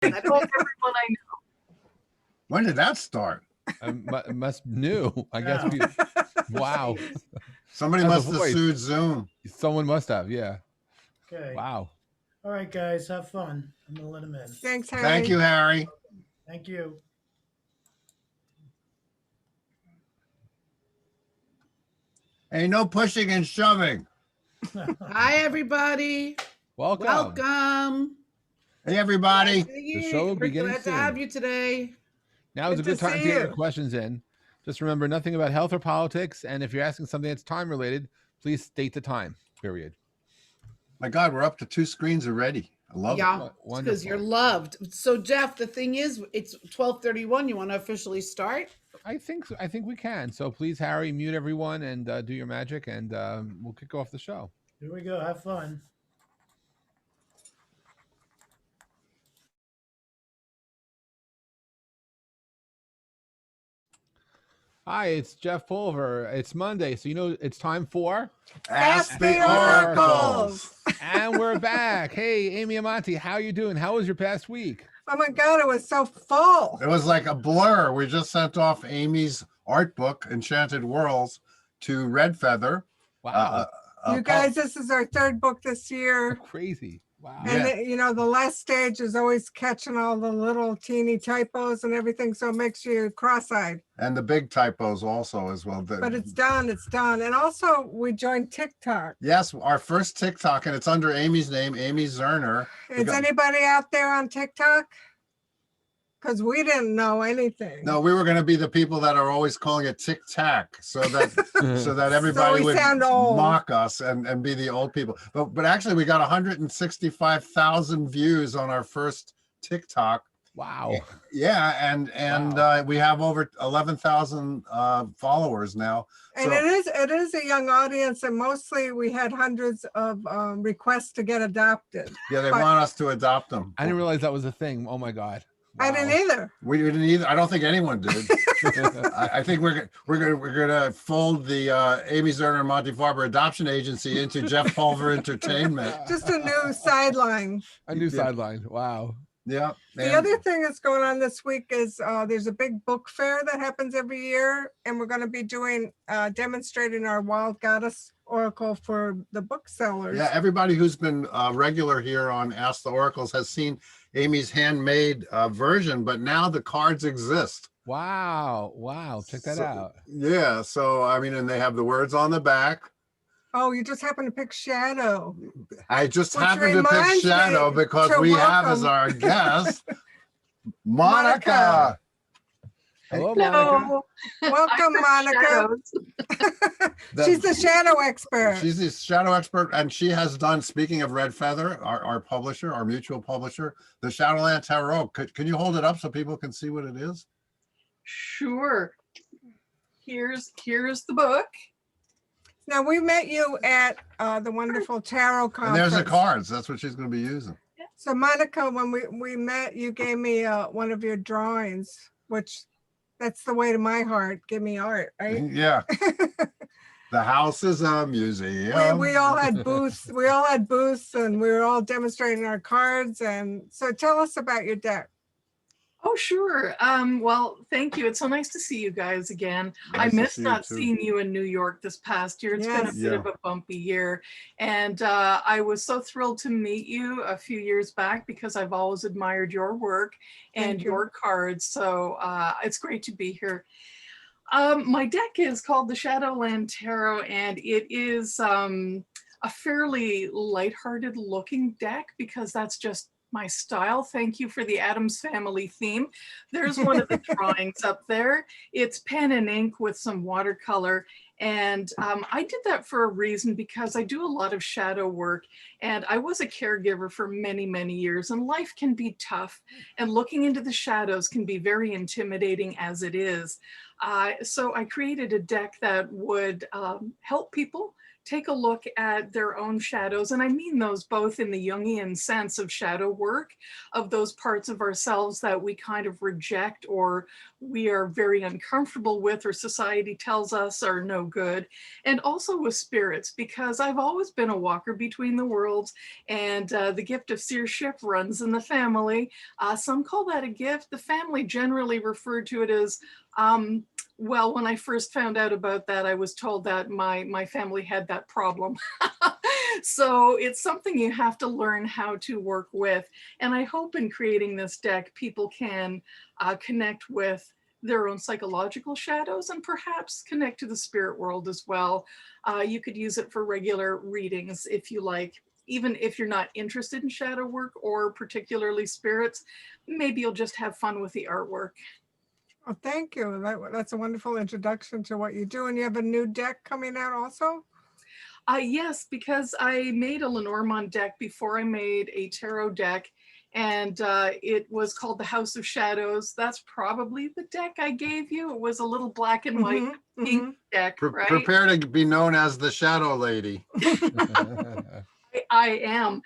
I told everyone I knew. When did that start? Must knew. I guess. Yeah. Wow. Somebody That's a must have voice. sued Zoom. Someone must have. Yeah. Okay. Wow. All right, guys, have fun. I'm gonna let him in. Thanks, Harry. Thank you, Harry. Thank you. Hey, no pushing and shoving. Hi, everybody. Welcome. Welcome. Hey, everybody. The show will We're begin glad soon. to have you today. Now is a good Good to time to see get your you. questions in. Just remember nothing about health or politics. And if you're asking something that's time related, please state the time, period. My God, we're up to 2 screens already. I love Yeah, it. it's because you're loved. So, Jeff, the thing is, it's 12:31. You want to officially start? I think so. I think we can. So please, Harry, mute everyone and do your magic, and we'll kick off the show. Here we go. Have fun. Hi, it's Jeff Pulver. It's Monday, so you know it's time for Ask the oracles. And we're back. Hey, Amy and Monte, how you doing? How was your past week? Oh my God, it was so full. It was like a blur. We just sent off Amy's art book, Enchanted Worlds, to Red Feather. Wow, You guys, this is our 3rd book this year. crazy. Wow. Yeah. And you know, the last stage is always catching all the little teeny typos and everything, so it makes you cross-eyed. And the big typos also as well. But it's done, it's done. And also we joined TikTok. Yes, our first TikTok, and it's under Amy's name, Amy Zerner. Is anybody out there on TikTok? Because we didn't know anything. No, we were going to be the people that are always calling it Tic Tac, so that everybody we would sound old. mock us and be the old people. But actually, we got 165,000 views on our first TikTok. Wow. Yeah, and we have over 11,000 followers now. And So- it is a young audience, and mostly we had hundreds of requests to get adopted. Yeah, they But- want us to adopt them. I didn't realize that was a thing. Oh my God. I didn't either. We didn't either. I don't think anyone did. I think we're gonna fold the Amy Zerner and Monte Farber Adoption Agency into Jeff Pulver Entertainment. Just a new sideline. A new Yeah. sideline. Wow. Yeah. The other thing that's going on this week is there's a big book fair that happens every year, and we're going to be doing demonstrating our Wild Goddess Oracle for the booksellers. Yeah, everybody who's been regular here on Ask the Oracles has seen Amy's handmade version, but now the cards exist. Wow. Wow. Check that out. Yeah, so I mean, and they have the words on the back. Oh, you just happened to pick Shadow. I just Which happened to pick reminds me Shadow because to we have as welcome- our guest Monica. Hello, Monica. Welcome, Monica. The- She's the shadow expert. She's the shadow expert, and she has done, speaking of Red Feather, our publisher, our mutual publisher, the Shadowland Tarot. Can you hold it up so people can see what it is? Sure. Here's the book. Now, we met you at the wonderful tarot And conference. there's the cards. That's what she's going to be using. So, Monica, when we met, you gave me one of your drawings, which that's the way to my heart. Give me art, right? Yeah. The house is a museum. We all had booths. We all had booths, and we were all demonstrating our cards. And so, tell us about your deck. Oh, sure. Well, thank you. It's so nice to see you guys again. Nice I to missed see you not too. seeing you in New York this past year. It's been a Yes. bit of a bumpy year. And I was so thrilled to meet you a few years back because I've always admired your work and Thank you. your cards. So it's great to be here. My deck is called the Shadowland Tarot, and it is a fairly lighthearted looking deck because that's just my style. Thank you for the Addams Family theme. There's one of the drawings up there. It's pen and ink with some watercolor. And I did that for a reason because I do a lot of shadow work, and I was a caregiver for many, many years, and life can be tough, and looking into the shadows can be very intimidating as it is. So I created a deck that would help people take a look at their own shadows. And I mean those both in the Jungian sense of shadow work, of those parts of ourselves that we kind of reject or we are very uncomfortable with or society tells us are no good. And also with spirits, because I've always been a walker between the worlds, and the gift of seership runs in the family. Some call that a gift. The family generally referred to it as well, when I first found out about that, I was told that my family had that problem. So it's something you have to learn how to work with. And I hope in creating this deck, people can connect with their own psychological shadows and perhaps connect to the spirit world as well. You could use it for regular readings if you like. Even if you're not interested in shadow work or particularly spirits, maybe you'll just have fun with the artwork. Oh, thank you. That's a wonderful introduction to what you do. And you have a new deck coming out also? Yes, because I made a Lenormand deck before I made a tarot deck, and it was called the House of Shadows. That's probably the deck I gave you. It was a little black and white pink deck, right? Prepare to be known as the Shadow Lady. I am.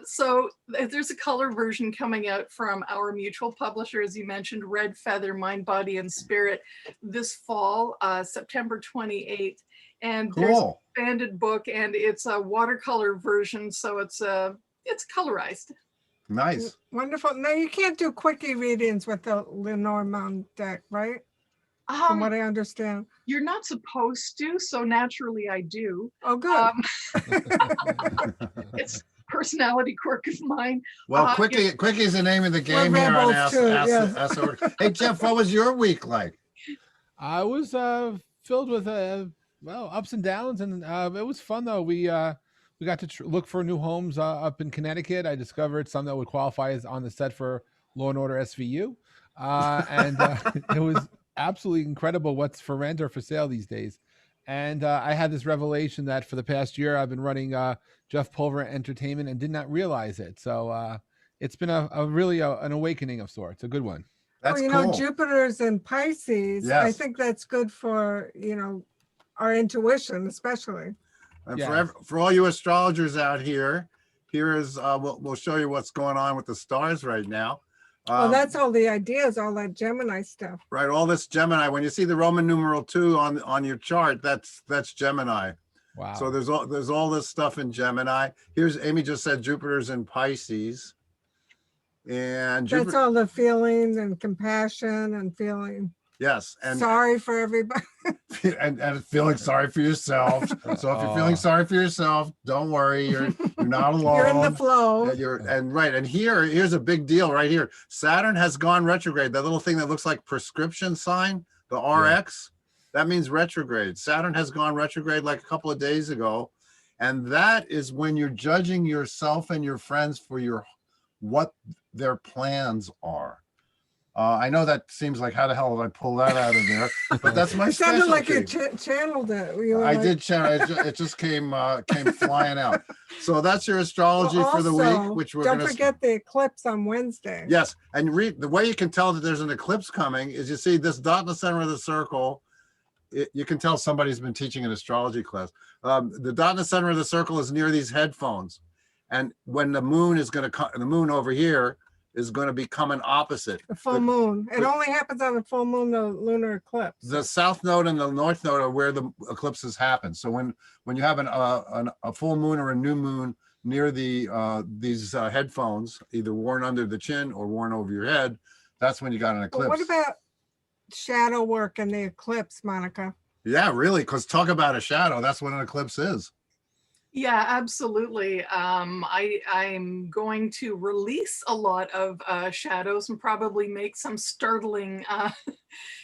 So there's a color version coming out from our mutual publisher, as you mentioned, Red Feather, Mind, Body, and Spirit, this fall, September 28th. And there's an expanded book, and it's a watercolor version, so it's colorized. Nice. Wonderful. Now, you can't do quickie readings with the Lenormand deck, right? From what I understand. You're not supposed to, so naturally I do. Oh, good. It's personality quirk of mine. Well, Quickie is the name of the game here on Ask Order. Hey, Jeff, what was your week like? I was filled with ups and downs, and it was fun though. We got to look for new homes up in Connecticut. I discovered some that would qualify as on the set for Law and Order SVU, and it was absolutely incredible what's for rent or for sale these days. And I had this revelation that for the past year I've been running Jeff Pulver Entertainment and did not realize it. So it's been a really an awakening of sorts, a good one. That's well, cool. Jupiter's in Pisces. Yes. I think that's good for, our intuition, especially. And for all you astrologers out here, here is, we'll show you what's going on with the stars right now. That's all the ideas, all that Gemini stuff. Right, all this Gemini. When you see the Roman numeral 2 on your chart, that's Gemini. Wow. So there's all this stuff in Gemini. Here's Amy just said Jupiter's in Pisces. And that's all the feelings and compassion and feeling. Yes, and sorry for everybody. and feeling sorry for yourself. So if you're feeling sorry for yourself, don't worry. You're not alone. You're in the flow. And here's a big deal right here. Saturn has gone retrograde. That little thing that looks like prescription sign, the RX, that means retrograde. Saturn has gone retrograde like a couple of days ago, and that is when you're judging yourself and your friends for what their plans are. I know that seems like, how the hell did I pull that out of there? But that's my specialty. It sounded like you channeled it. I did channel it. It just came flying out. So that's your astrology for the week, which we're don't forget the eclipse on Wednesday. Yes, and the way you can tell that there's an eclipse coming is you see this dot in the center of the circle. You can tell somebody's been teaching an astrology class. The dot in the center of the circle is near these headphones, and when the moon is going to come, the moon over here is going to be coming opposite. The full moon. It only happens on the full moon, the lunar eclipse. The south node and the north node are where the eclipses happen. So when you have a full moon or a new moon near these headphones, either worn under the chin or worn over your head, that's when you got an eclipse. Well, what about shadow work and the eclipse, Monica? Yeah, really, because talk about a shadow. That's what an eclipse is. Yeah, absolutely. I'm going to release a lot of shadows and probably make some startling,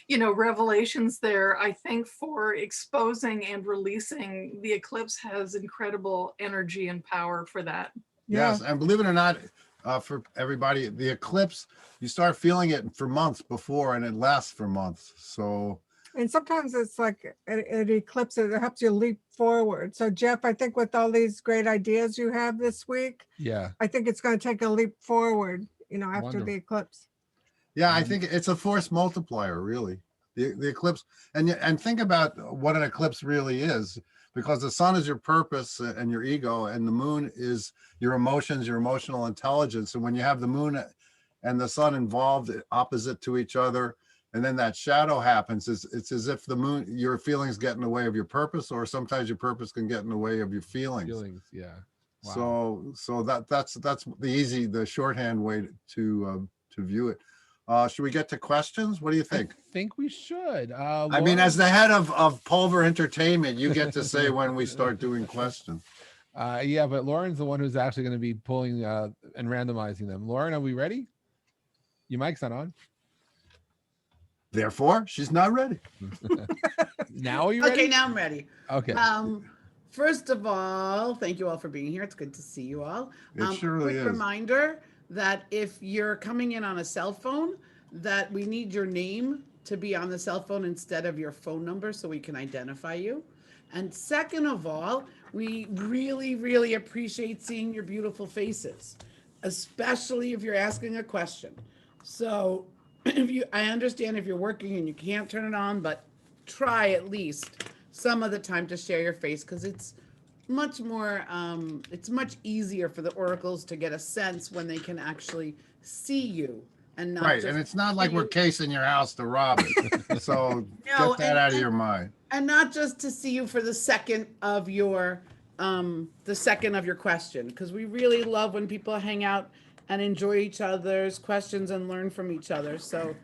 revelations there. I think for exposing and releasing, the eclipse has incredible energy and power for that. Yes, and believe it or not, for everybody, the eclipse, you start feeling it for months before, and it lasts for months. So. And sometimes it's like it eclipses, it helps you leap forward. So Jeff, I think with all these great ideas you have this week, I think it's going to take a leap forward, after the eclipse. Yeah, I think it's a force multiplier, really. The eclipse, and think about what an eclipse really is, because the sun is your purpose and your ego, and the moon is your emotions, your emotional intelligence. And when you have the moon and the sun involved opposite to each other, and then that shadow happens, it's as if the moon, your feelings get in the way of your purpose, or sometimes your purpose can get in the way of your feelings. Yeah. Wow. So that's the shorthand way to view it. Should we get to questions? What do you think? I think we should. I mean, as the head of Pulver Entertainment, you get to say when we start doing questions. Yeah, but Lauren's the one who's actually going to be pulling and randomizing them. Lauren, are we ready? Your mic's not on. Therefore, she's not ready. Now are you ready? Okay, now I'm ready. Okay. First of all, thank you all for being here. It's good to see you all. It surely quick is. reminder that if you're coming in on a cell phone, that we need your name to be on the cell phone instead of your phone number so we can identify you. And second of all, we really, really appreciate seeing your beautiful faces, especially if you're asking a question. So I understand if you're working and you can't turn it on, but try at least some of the time to share your face, because it's much more, it's much easier for the oracles to get a sense when they can actually see you and not Right, just and it's not like we're casing your house to rob it. So No, get that out of your mind. and not just to see you for the second of your question, because we really love when people hang out and enjoy each other's questions and learn from each other. So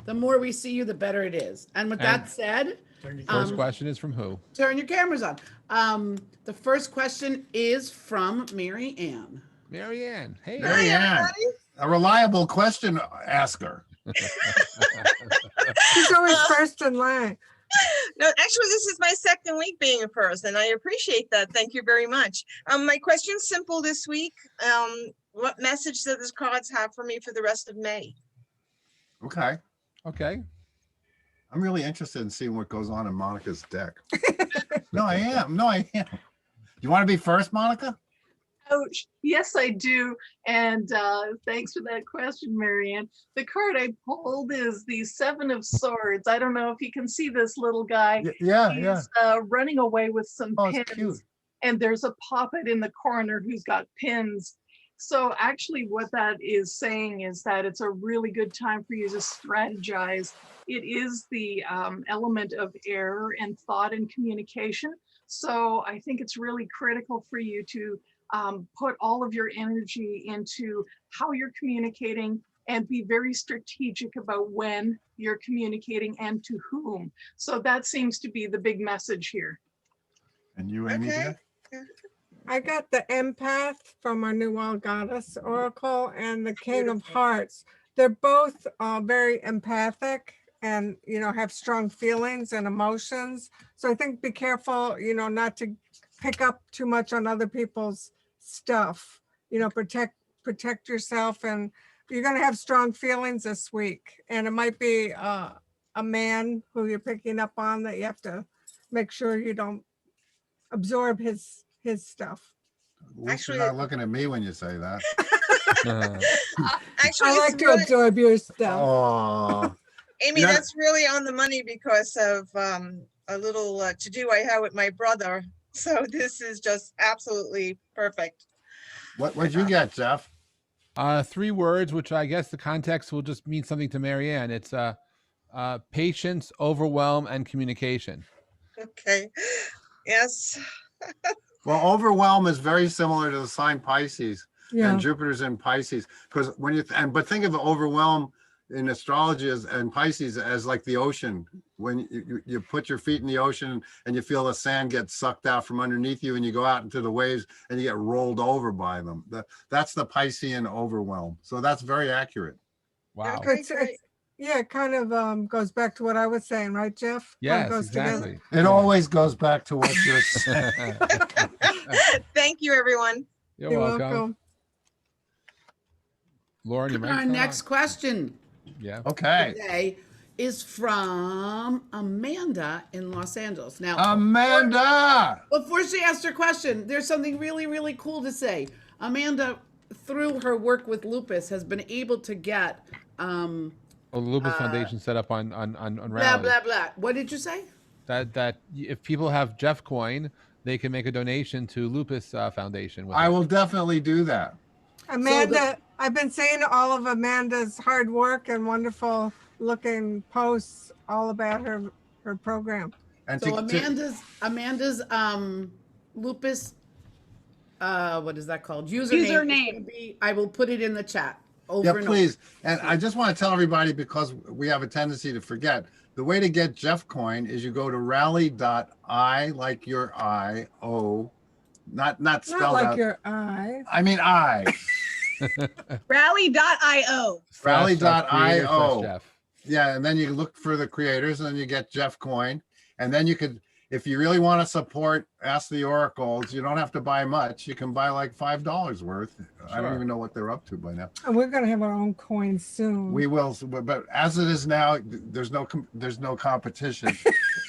the more we see you, the better it is. And with that said, First question is from who? turn your cameras on. The first question is from Mary Ann. Mary Ann. Hey. Mary Ann, a reliable question asker. She's always first in line. No, actually, this is my second week being a first, and I appreciate that. Thank you very much. My question's simple this week. What message do the cards have for me for the rest of May? Okay. Okay. I'm really interested in seeing what goes on in Monica's deck. No, I am. You want to be first, Monica? Oh, yes, I do. And thanks for that question, Marianne. The card I pulled is the Seven of Swords. I don't know if you can see this little guy. Yeah. He's running away with some Oh, pins. it's cute. And there's a puppet in the corner who's got pins. So actually what that is saying is that it's a really good time for you to strategize. It is the element of air and thought and communication. So I think it's really critical for you to put all of your energy into how you're communicating and be very strategic about when you're communicating and to whom. So that seems to be the big message here. And you, Amy? Okay. Dear? I got the empath from our New Wild Goddess Oracle and the King of Hearts. They're both very empathic and, have strong feelings and emotions. So I think be careful, not to pick up too much on other people's stuff, protect yourself, and you're going to have strong feelings this week. And it might be a man who you're picking up on that you have to make sure you don't absorb his stuff. Actually, you're not looking at me when you say that. Actually, I like to absorb your stuff. Oh, Amy, Yeah. that's really on the money because of a little to-do I had with my brother. So this is just absolutely perfect. what'd you get, Jeff? 3 words, which I guess the context will just mean something to Mary Ann. It's patience, overwhelm, and communication. Okay. Yes. Well, overwhelm is very similar to the sign Pisces, Yeah. and Jupiter's in Pisces. Because when but think of overwhelm in astrology and Pisces as like the ocean. When you put your feet in the ocean and you feel the sand get sucked out from underneath you, and you go out into the waves and you get rolled over by them. That's the Piscean overwhelm. So that's very accurate. Wow. Okay, It's- great. Yeah, it kind of goes back to what I was saying, right, Jeff? Kind of Yes, goes together. exactly. It always goes back to what you're saying. Thank you, everyone. You're welcome. Lauren, your Our mic's not next on. question Yeah. Okay. today is from Amanda in Los Angeles. Now, Amanda. before she asks her question, there's something really, really cool to say. Amanda, through her work with lupus, has been able to get Oh, the Lupus Uh, Foundation set up on Blah, Rally. blah, blah. What did you say? That if people have Jeff coin, they can make a donation to Lupus Foundation. With I it. will definitely do that. Amanda, I've been seeing all of Amanda's hard work and wonderful looking posts all about her program. And So Amanda's lupus what is that called? Username. I will put it in the chat over yeah, and please. And I just want to tell everybody, because we have a tendency to forget, the way to get Jeff coin is you go to rally.I, like your I-O, not spelled Not like out. your eye. I mean I. Rally.io. Rally.io. Jeff. Yeah, and then you look for the creators, and then you get Jeff coin, and then you could, if you really want to support Ask the Oracles, you don't have to buy much. You can buy like $5 worth. I don't Sure. even know what they're up to by now. And we're going to have our own coin soon. We will, but as it is now, there's no competition.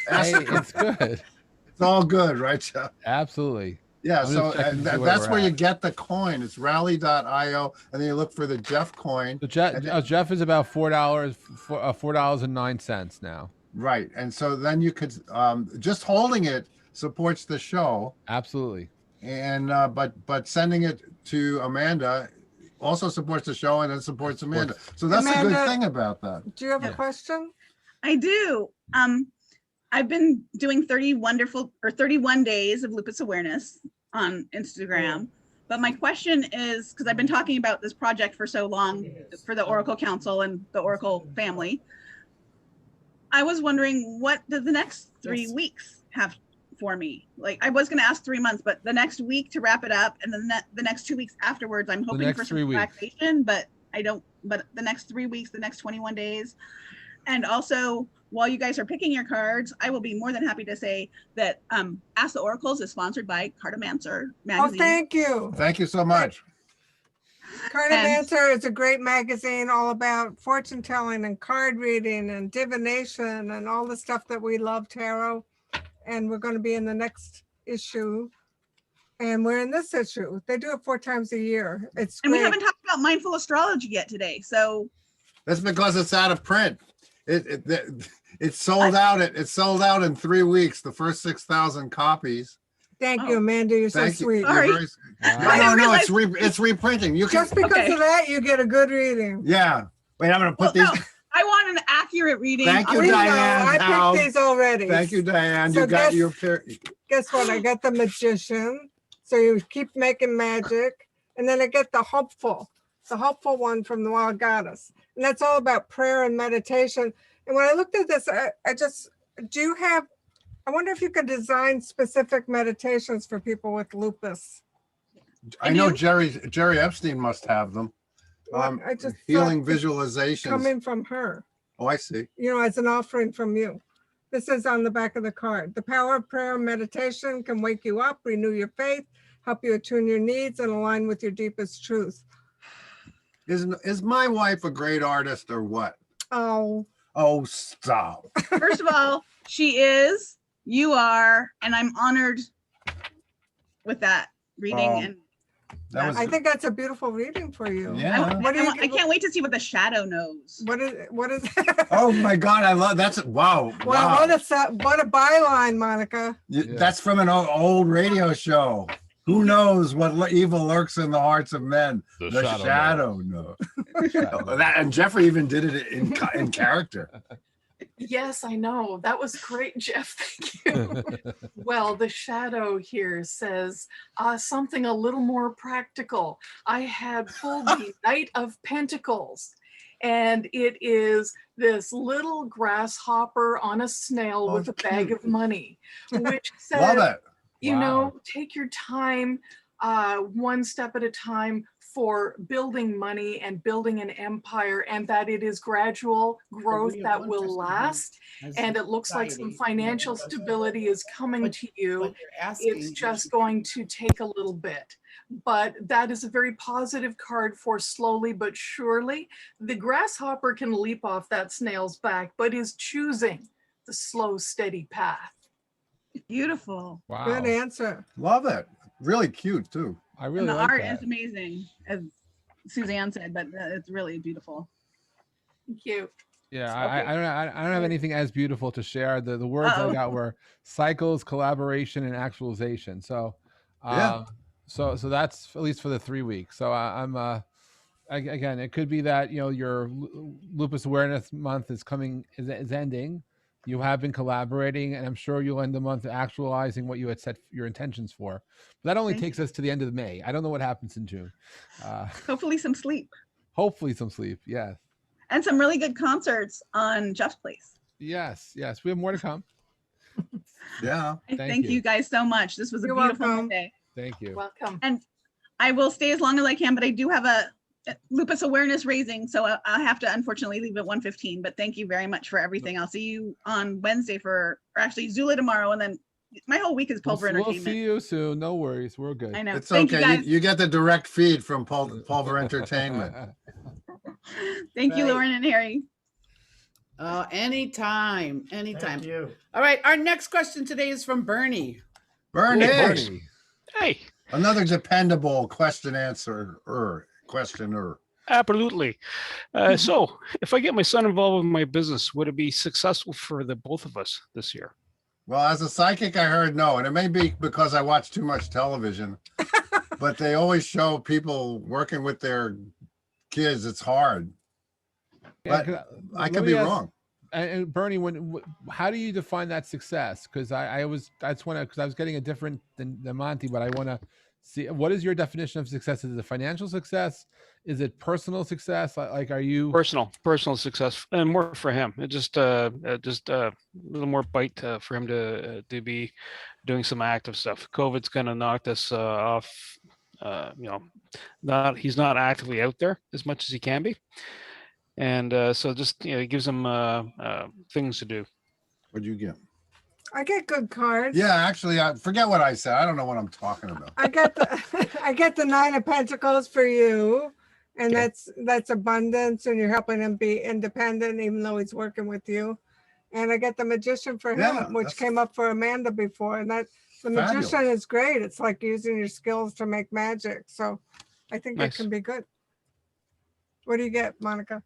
Hey, it's good. It's all good, right, Jeff? Absolutely. Yeah, I'm so just checking to see where that's we're where you at. get the coin. It's rally.io, and then you look for the Jeff coin. So Jeff is about $4.09 now. Right, and so then you could just holding it supports the show, Absolutely. and but sending it to Amanda also supports the show, and it supports Amanda. So that's a good Amanda, thing about that. Do you have a question? I do. I've been doing 31 days of lupus awareness on Instagram. But my question is, because I've been talking about this project for so long for the Oracle Council and the Oracle family, I was wondering, what does the next 3 weeks have for me? Like, I was going to ask 3 months, but the next week to wrap it up, and then the next 2 weeks afterwards, I'm hoping for some relaxation, but but the next 3 weeks, the next 21 days. And also, while you guys are picking your cards, I will be more than happy to say that Ask the Oracles is sponsored by Cartomancer magazine. Oh, thank you. Thank you so much. Cartomancer is a great magazine all about fortune telling and card reading and divination and all the stuff that we love, tarot. And we're going to be in the next issue. And we're in this issue. They do it 4 times a year. It's and great. we haven't talked about mindful astrology yet today. So That's because it's out of print. It's sold out. It's sold out in 3 weeks. The first 6,000 copies. Thank you, Amanda. You're so Thank you. sweet. You're Sorry. very- No, it's reprinting. You can, Just because Okay. of that, you get a good reading. yeah. Wait, I'm gonna put well, these. no, I want an accurate reading. Thank you, We know. Diane. I How- picked these already. Thank you, Diane. So You got guess- your Guess what? I got the magician. So you keep making magic. And then I get the hopeful one from the Wild Goddess. And that's all about prayer and meditation. And when I looked at this, I wonder if you could design specific meditations for people with lupus. I know Jerry Epstein must have them. I just Healing thought visualizations. coming from her, Oh, I see. as an offering from you. This is on the back of the card. The power of prayer and meditation can wake you up, renew your faith, help you attune your needs, and align with your deepest truth. Is my wife a great artist or what? Oh, Oh, stop. First of all, she is, you are, and I'm honored with that reading. Oh, And That was I think that's a beautiful reading for you. yeah. What do you- I can't wait to see what the shadow knows. What is Oh my God, I love that's wow. Wow, Wow. what a byline, Monica. That's from an old radio show. Who knows what evil lurks in the hearts of men? The shadow knows. And Jeffrey even did it in character. Yes, I know. That was great, Jeff. Thank you. Well, the shadow here says something a little more practical. I had pulled the Knight of Pentacles, and it is this little grasshopper on a snail with a bag of money, which says, Love it. you know, take your time, one step at a time for building money and building an empire, and that it is gradual growth that will last. And it looks like some financial stability is coming to you. It's just going to take a little bit. But that is a very positive card for slowly but surely. The grasshopper can leap off that snail's back, but is choosing the slow, steady path. Beautiful. Wow. Good answer. Love it. Really cute too. I really And the like art that. is amazing, as Suzanne said, but it's really beautiful. Thank you. Yeah, Okay. I don't have anything as beautiful to share. The words I Uh-oh. got were cycles, collaboration, and actualization. So, Yeah. so that's at least for the 3 weeks. So I'm again, it could be that your lupus awareness month is ending. You have been collaborating, and I'm sure you'll end the month actualizing what you had set your intentions for. But that only Thank takes us to the end of May. I don't know what happens in June. Hopefully some sleep Hopefully some sleep. Yes. and some really good concerts on Jeff's Place. Yes. Yes. We have more to come. Yeah. Thank you guys so much. This was a You're beautiful welcome. Monday. Thank you. Welcome. I will stay as long as I can, but I do have a lupus awareness raising, so I'll have to unfortunately leave at 1:15. But thank you very much for everything. I'll see you on Wednesday or actually Zula tomorrow, and then my whole week is Pulver We'll Entertainment. see you soon. No worries. We're good. I know. It's Thank okay. you guys. You get the direct feed from Pulver Entertainment. Thank you, Right. Lauren and Harry. Anytime. Thank you. All right. Our next question today is from Bernie. Bernie, Bernie. Hey, another dependable questioner. absolutely. So, if I get my son involved with my business, would it be successful for the both of us this year? Well, as a psychic, I heard no, and it may be because I watch too much television, but they always show people working with their kids. It's hard. But I could be wrong. And Bernie, how do you define that success? Because I was getting a different than Monte, but I want to see what is your definition of success? Is it a financial success? Is it personal success? Like, are you Personal success, and more for him? It just a little more bite for him to be doing some active stuff. COVID's kind of knocked us off. He's not actively out there as much as he can be. And so just it gives them things to do. What'd you get? I get good cards. Yeah, actually, I forget what I said. I don't know what I'm talking about. I get the 9 of Pentacles for you, and Okay. that's abundance, and you're helping him be independent, even though he's working with you. And I get the Magician for him, Yeah, which that's came up for Amanda before, and the Magician fabulous. is great. It's like using your skills to make magic. So I think Nice. it can be good. What do you get, Monica?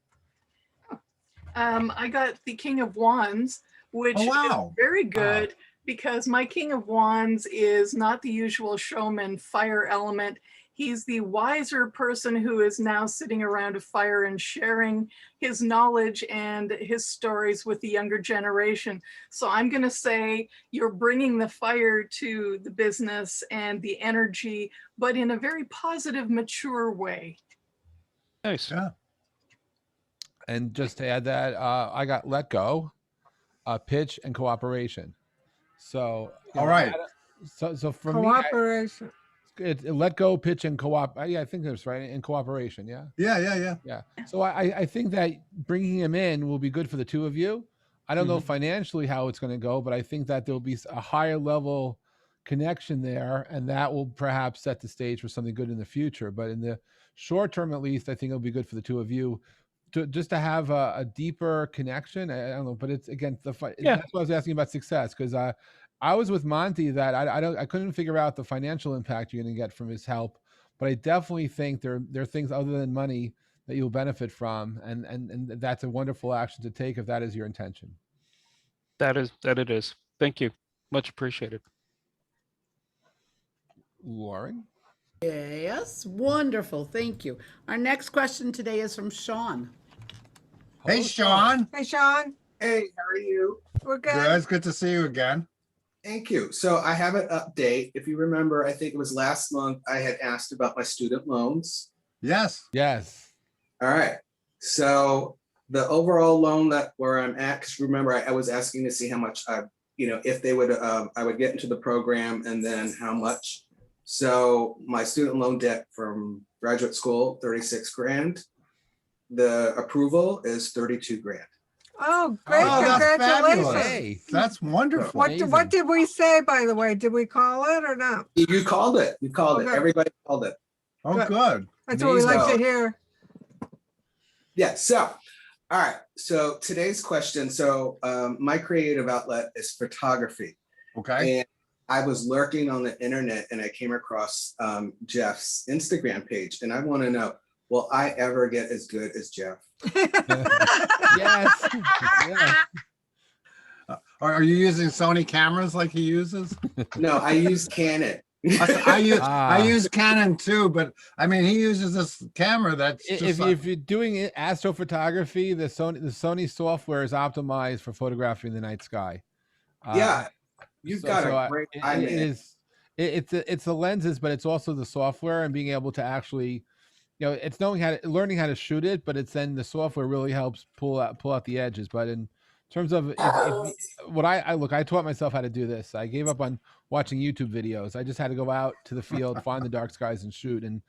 I got the King of Wands, which Oh, is wow. very good because my King of Wands is not the usual showman fire element. He's the wiser person who is now sitting around a fire and sharing his knowledge and his stories with the younger generation. So I'm going to say you're bringing the fire to the business and the energy, but in a very positive, mature way. Nice. Yeah. And just to add that, I got let go, pitch, and cooperation. So All right. So for me, Cooperation. it let go, pitch, and co-op. Yeah, I think that's right. And cooperation. Yeah. Yeah. So I think that bringing him in will be good for the two of you. I don't know financially how it's going to go, but I think that there'll be a higher level connection there, and that will perhaps set the stage for something good in the future. But in the short term, at least, I think it'll be good for the two of you to have a deeper connection. I don't know, but it's again that's why I was asking about success, because I was with Monte that I couldn't figure out the financial impact you're going to get from his help, but I definitely think there are things other than money that you'll benefit from, and that's a wonderful action to take if that is your intention. That it is. Thank you. Much appreciated. Lauren? Yes, wonderful. Thank you. Our next question today is from Sean. Hey, Sean. Hey, Sean. Hey, how are you? We're good. Good. It's good to see you again. Thank you. So I have an update. If you remember, I think it was last month, I had asked about my student loans. Yes. Yes. All right. So the overall loan where I'm at, because remember, I was asking to see how much if they would, I would get into the program and then how much. So my student loan debt from graduate school, 36 grand. The approval is 32 grand. Oh, great. Oh, that's Congratulations. fabulous. Hey. That's wonderful. What did we say, by the way? Did we call it or not? You called it. You called it. Okay. Everybody called it. Oh, good. That's what we like to Amazing. hear. Yeah. So, all right. So today's question. So my creative outlet is photography. Okay. And I was lurking on the internet and I came across Jeff's Instagram page. And I want to know, will I ever get as good as Jeff? Yes. Yeah. Are you using Sony cameras like he uses? No, I use Canon. I use Canon too, but I mean, he uses this camera that's just If you're doing astrophotography, the Sony software is optimized for photographing the night sky. Yeah, you've got a great eye, man. It's the lenses, but it's also the software and being able to actually, it's learning how to shoot it, but it's then the software really helps pull out the edges. But in terms of I taught myself how to do this. I gave up on watching YouTube videos. I just had to go out to the field, find the dark skies, and shoot. And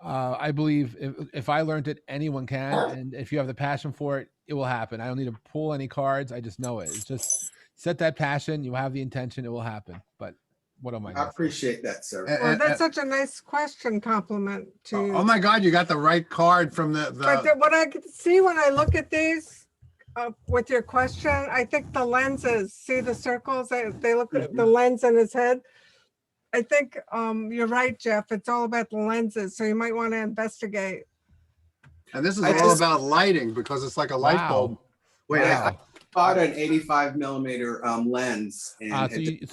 I believe if I learned it, anyone can. And if you have the passion for it, it will happen. I don't need to pull any cards. I just know it. It's just set that passion. You have the intention. It will happen. But what am I? I appreciate that, sir. Well, that's such a nice question compliment to you. Oh my God, you got the right card from the But what I can see when I look at these with your question, I think the lenses, see the circles, they look at the lens in his head. I think you're right, Jeff. It's all about the lenses. So you might want to investigate. And this is all about lighting because it's like a light bulb. Wait, I bought an 85 millimeter lens. And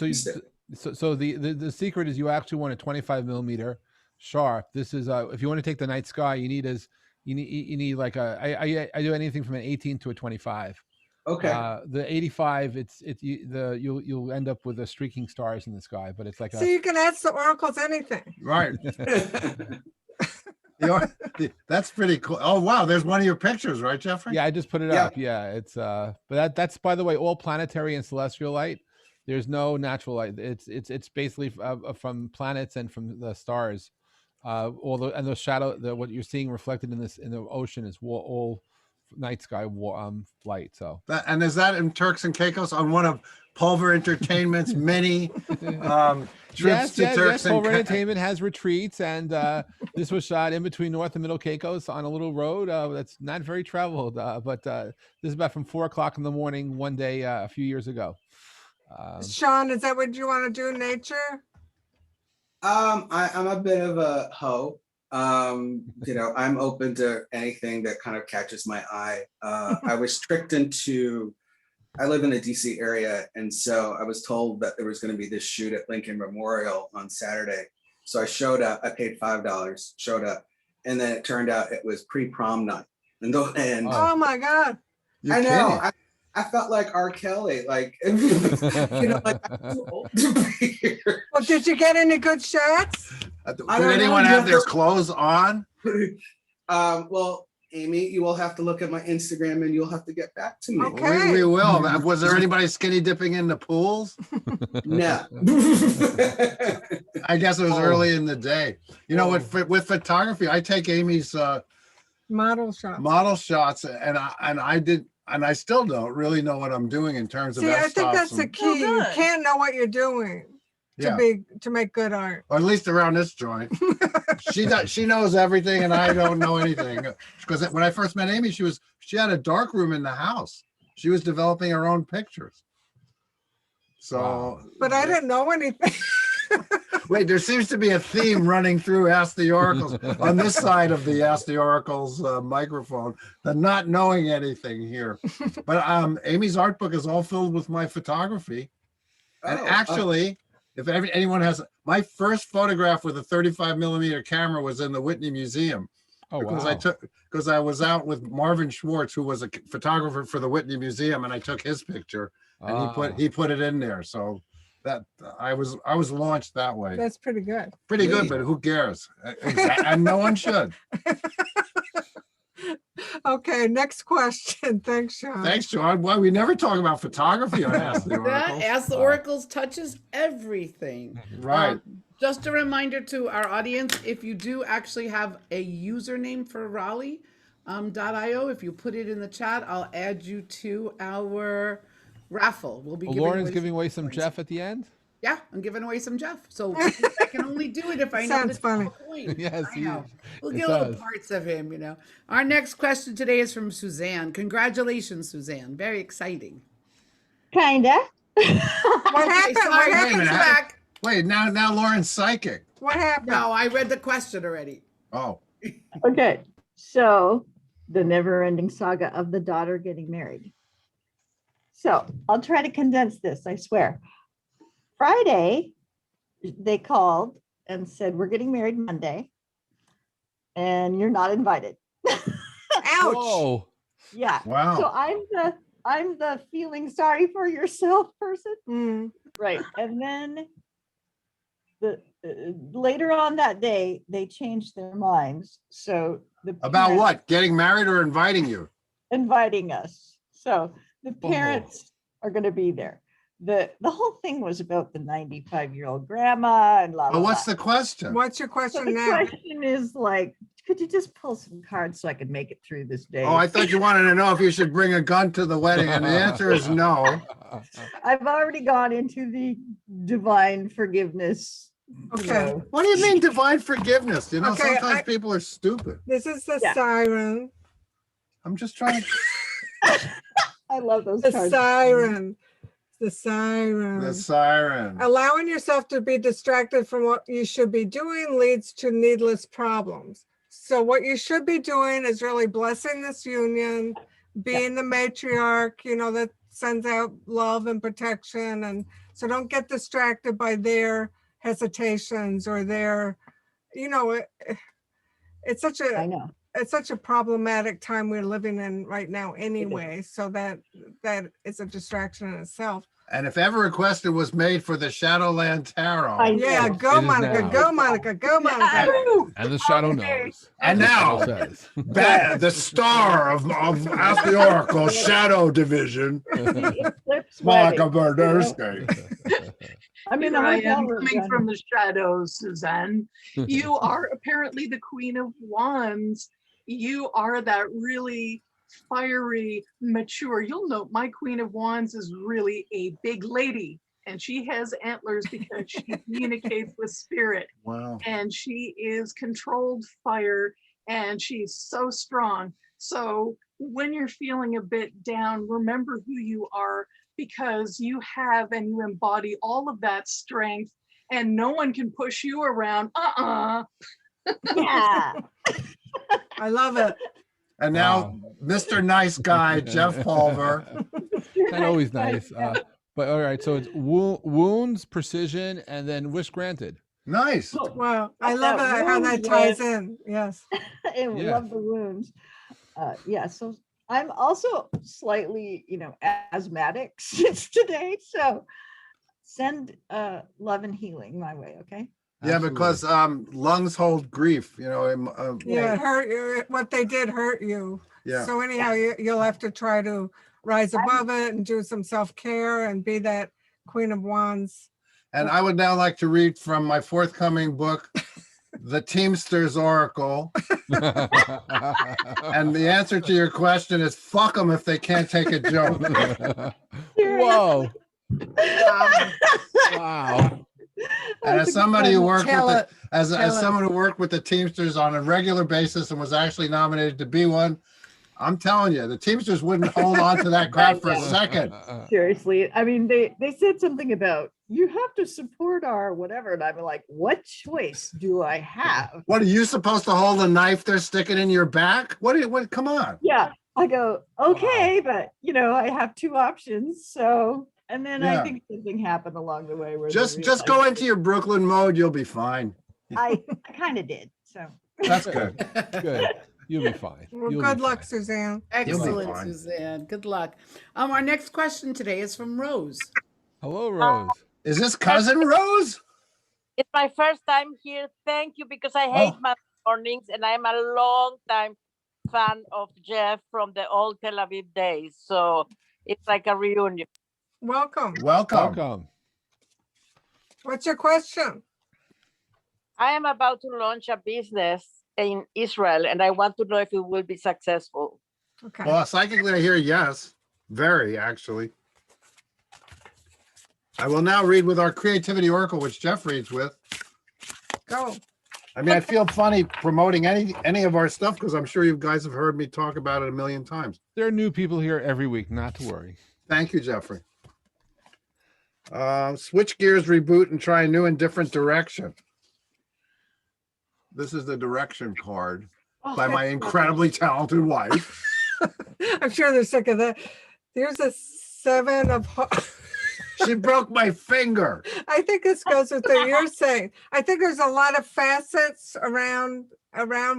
so the secret is you actually want a 25 millimeter sharp. This is if you want to take the night sky, you need like I do anything from an 18 to a 25. Okay. The 85, you'll end up with the streaking stars in the sky, but it's like so you can ask the oracles anything. Right. That's pretty cool. Oh wow, there's one of your pictures, right, Jeffrey? Yeah, I just put it up. Yeah, it's but that's by the way all planetary and celestial light. There's no natural light. It's basically from planets and from the stars. And the shadow, what you're seeing reflected in the ocean is all night sky light. So and is that in Turks and Caicos on one of Pulver Entertainment's many trips to Turks and Pulver Entertainment has retreats, and this was shot in between North and Middle Caicos on a little road that's not very traveled. But this is about from 4 o'clock in the morning one day a few years ago. Sean, is that what you want to do? Nature? I'm a bit of a hoe. I'm open to anything that kind of catches my eye. I was tricked into, I live in the DC area. And so I was told that there was going to be this shoot at Lincoln Memorial on Saturday. So I showed up, I paid $5, showed up. And then it turned out it was pre-prom night. Oh my God. I know. I felt like R. Kelly, like, like I'm too old to be here. Well, did you get any good shots? Did anyone have their clothes on? Well, Amy, you will have to look at my Instagram and you'll have to get back to me. Okay. We will. Was there anybody skinny dipping in the pools? No. I guess it was early in the day. With photography, I take Amy's model shots, and I still don't really know what I'm doing in terms of I think that's the key. You can't know what you're doing to make good art. Or at least around this joint. She knows everything and I don't know anything. Because when I first met Amy, she had a dark room in the house. She was developing her own pictures. So but I didn't know anything. Wait, there seems to be a theme running through Ask the Oracles on this side of the Ask the Oracles microphone, the not knowing anything here. But Amy's art book is all filled with my photography. And actually, if anyone has, my first photograph with a 35 millimeter camera was in the Whitney Museum. Because I was out with Marvin Schwartz, who was a photographer for the Whitney Museum, and I took his picture and he put it in there. So that I was launched that way. That's pretty good. Pretty good, but who cares? And no one should. Okay, next question. Thanks, Sean. Thanks, Sean. Well, we never talk about photography on Ask the Oracles. Ask the Oracles touches everything. Right. Just a reminder to our audience, if you do actually have a username for Raleigh.io, if you put it in the chat, I'll add you to our raffle. We'll be Lauren's giving away some Jeff at the end. Yeah, I'm giving away some Jeff. So I can only do it if I know Sounds funny. Yes, I know. We'll get little parts of him, Our next question today is from Suzanne. Congratulations, Suzanne. Very exciting. Kinda. What happened? What happened? Back. Wait, now Lauren's psychic. What happened? No, I read the question already. Oh. Okay. So the never-ending saga of the daughter getting married. So I'll try to condense this, I swear. Friday, they called and said, we're getting married Monday and you're not invited. Ouch. Whoa. Yeah. Wow. So I'm the feeling sorry for yourself person. Mm. Right. And then the later on that day, they changed their minds. So the About parents what? Getting married or inviting you? inviting us. So the Oh. parents are going to be there. The whole thing was about the 95-year-old grandma and blah, blah, Well, what's blah. the question? What's your So question the now? question is like, could you just pull some cards so I could make it through this day? Oh, I thought you wanted to know if you should bring a gun to the wedding, and the answer is no. I've already gone into the divine forgiveness. Okay. What do you mean divine forgiveness? You know, Okay, sometimes people are stupid. This is the Yeah. siren. I'm just trying to. I love those The cards. siren. The siren. The siren. Allowing yourself to be distracted from what you should be doing leads to needless problems. So what you should be doing is really blessing this union, being the matriarch, you know, that sends out love and protection. And so don't get distracted by their hesitations or their, you know, it's such I a, know. it's such a problematic time we're living in right now anyway. So that is a distraction in itself. And if ever a question was made for the Shadowland Tarot, I Yeah, know. go It is Monica, now. go Monica, go Monica. And the shadow Okay. knows. and The now shadow says. the star of Ask the Oracle Shadow Division, The eclipse Monica wedding, Bodirsky. I'm in Here a I hotel am room. coming Jen. from the shadows, Suzanne. You are apparently the Queen of Wands. You are that really fiery, mature. You'll note my Queen of Wands is really a big lady, and she has antlers because she communicates with spirit, Wow. and she is controlled fire, and she's so strong. So when you're feeling a bit down, remember who you are, because you have and you embody all of that strength, and no one can push you around. Yeah. I love it. And now, Wow. Mr. Nice Guy, Jeff Pulver. Not always nice. But all right, so it's wounds, precision, and then wish granted. Nice. Wow. I Got love that how that wound ties with- in. Yes. I Yeah. love the wounds. Yeah, so I'm also slightly, asthmatic since today. So send love and healing my way, okay? Yeah, Absolutely. because lungs hold grief, Yeah, it hurt you. What they did hurt you. Yeah. So anyhow, you'll have to try to rise above it and do some self-care and be that Queen of Wands. And I would now like to read from my forthcoming book, The Teamster's Oracle. And the answer to your question is fuck them if they can't take a joke. Whoa. Wow. And as somebody who worked Tell with it. as Tell us. someone who worked with the Teamsters on a regular basis and was actually nominated to be one, I'm telling you, the Teamsters wouldn't hold on to that crap for a second. Seriously, I mean, they said something about you have to support our whatever, and I'm like, what choice do I have? What are you supposed to hold a knife they're sticking in your back? What come on. Yeah, I go, okay, but I have two options. So, and then Yeah. I think something happened along the way where they Just realized go into your Brooklyn mode, you'll be fine. I kind of did. So That's good. Good. You'll be fine. Well, You'll good be luck, fine. Suzanne. Excellent, fine. Suzanne. Good luck. Our next question today is from Rose. Hello, Rose. Is this cousin Rose? It's my first time here. Thank you, because I hate my mornings, and I'm a long time fan of Jeff from the old Tel Aviv days. So it's like a reunion. Welcome. Welcome. Welcome. What's your question? I am about to launch a business in Israel, and I want to know if it will be successful. Okay. Well, psychically, I hear yes. Very, actually. I will now read with our Creativity Oracle, which Jeff reads with. Go. I mean, I feel funny promoting any of our stuff because I'm sure you guys have heard me talk about it a million times. There are new people here every week, not to worry. Thank you, Jeffrey. Switch gears, reboot, and try a new and different direction. This is the direction card. by my incredibly talented wife. I'm sure they're sick of that. There's a 7 of She broke my finger. I think this goes with what you're saying. I think there's a lot of facets around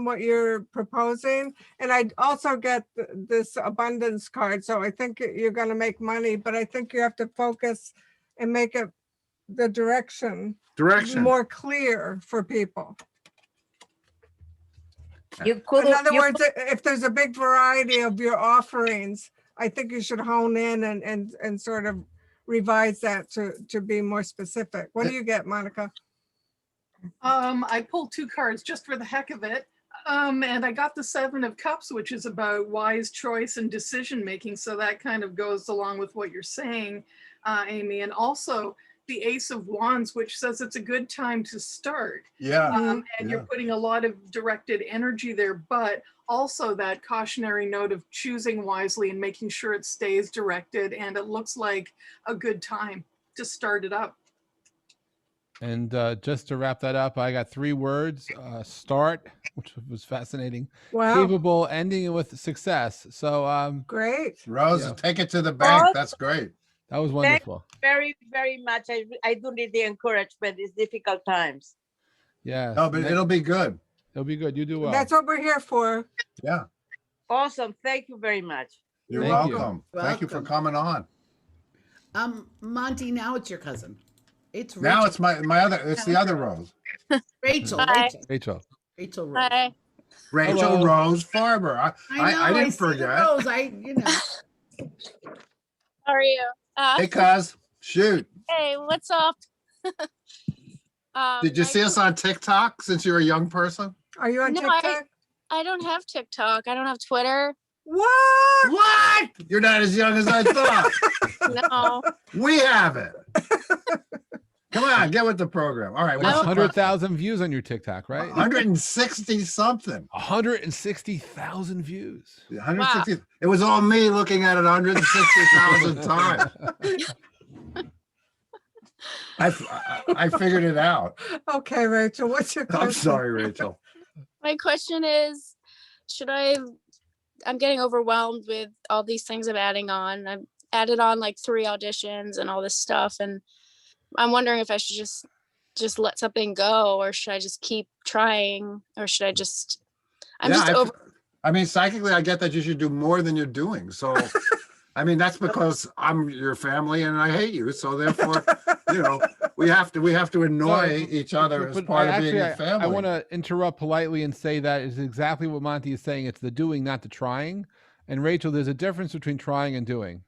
what you're proposing. And I also get this abundance card. So I think you're going to make money, but I think you have to focus and make it the direction more clear for people. You could, in other words, if there's a big variety of your offerings, I think you should hone in and sort of revise that to be more specific. What do you get, Monica? I pulled 2 cards just for the heck of it. And I got the 7 of Cups, which is about wise choice and decision making. So that kind of goes along with what you're saying, Amy. And also the Ace of Wands, which says it's a good time to start. Yeah. And you're putting a lot of directed energy there, but also that cautionary note of choosing wisely and making sure it stays directed. And it looks like a good time to start it up. And just to wrap that up, I got 3 words: start, which was fascinating. Wow. Capable, ending with success. So great. Rose, take it to the bank. That's great. That was wonderful. Very, very much. I do need the encouragement. It's difficult times. Yeah. No, but it'll be good. It'll be good. You do well. That's what we're here for. Yeah. Awesome. Thank you very much. You're welcome. Thank you for coming on. Monty, now it's your cousin. It's Rachel. Now it's my other. It's the other Rose. Rachel. Hi. Rachel. Rachel Rose. Hi. Rachel Hello. Rose Farber. I didn't see the forget. Rose. How are you? Hey, cuz, shoot. Hey, what's up? Did you see us on TikTok since you're a young person? Are you on No, TikTok? I don't have TikTok. I don't have Twitter. What? What? You're not as young as I thought. No. We have it. Come on, get with the program. All right. What's the 100,000 views on your TikTok, right? 160 something. 160,000 views. 160. Wow. It was all me looking at it 160,000 times. I figured it out. Okay, Rachel, what's your question? I'm sorry, Rachel. My question is, I'm getting overwhelmed with all these things I'm adding on. I've added on like 3 auditions and all this stuff. And I'm wondering if I should just let something go, or should I just keep trying, or should I just, I mean, psychically, I get that you should do more than you're doing. So, I mean, that's because I'm your family and I hate you. So therefore, we have to annoy each other as part of being a family. I want to interrupt politely and say that is exactly what Monty is saying. It's the doing, not the trying. And Rachel, there's a difference between trying and doing.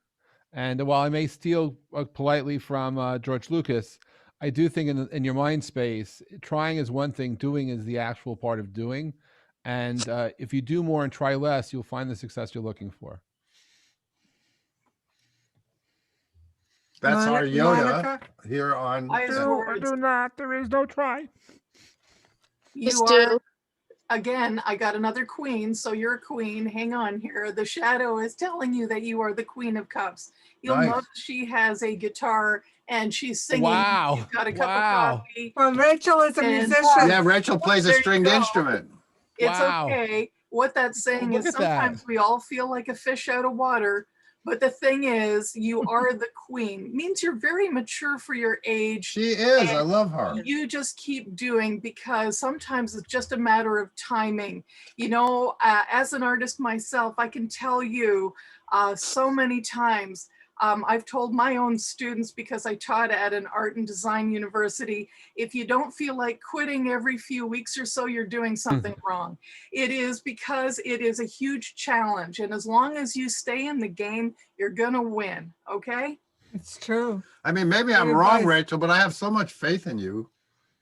And while I may steal politely from George Lucas, I do think in your mind space, trying is one thing, doing is the actual part of doing. And if you do more and try less, you'll find the success you're looking for. That's our Yoda Monica? here on. Do not. There is no try. You are, again, I got another queen, so you're a queen. Hang on here. The shadow is telling you that you are the Queen of Cups. You'll notice she has a guitar and she's singing. Wow. You've got a cup of coffee. Well, Rachel is a musician. Yeah, Rachel plays a stringed instrument. It's okay. What that's saying is sometimes we all feel like a fish out of water. But the thing is, you are the queen. It means you're very mature for your age. She is. I love her. You just keep doing, because sometimes it's just a matter of timing. As an artist myself, I can tell you so many times, I've told my own students, because I taught at an art and design university, if you don't feel like quitting every few weeks or so, you're doing something wrong. It is because it is a huge challenge. And as long as you stay in the game, you're going to win. Okay? It's true. I mean, maybe I'm wrong, Rachel, but I have so much faith in you.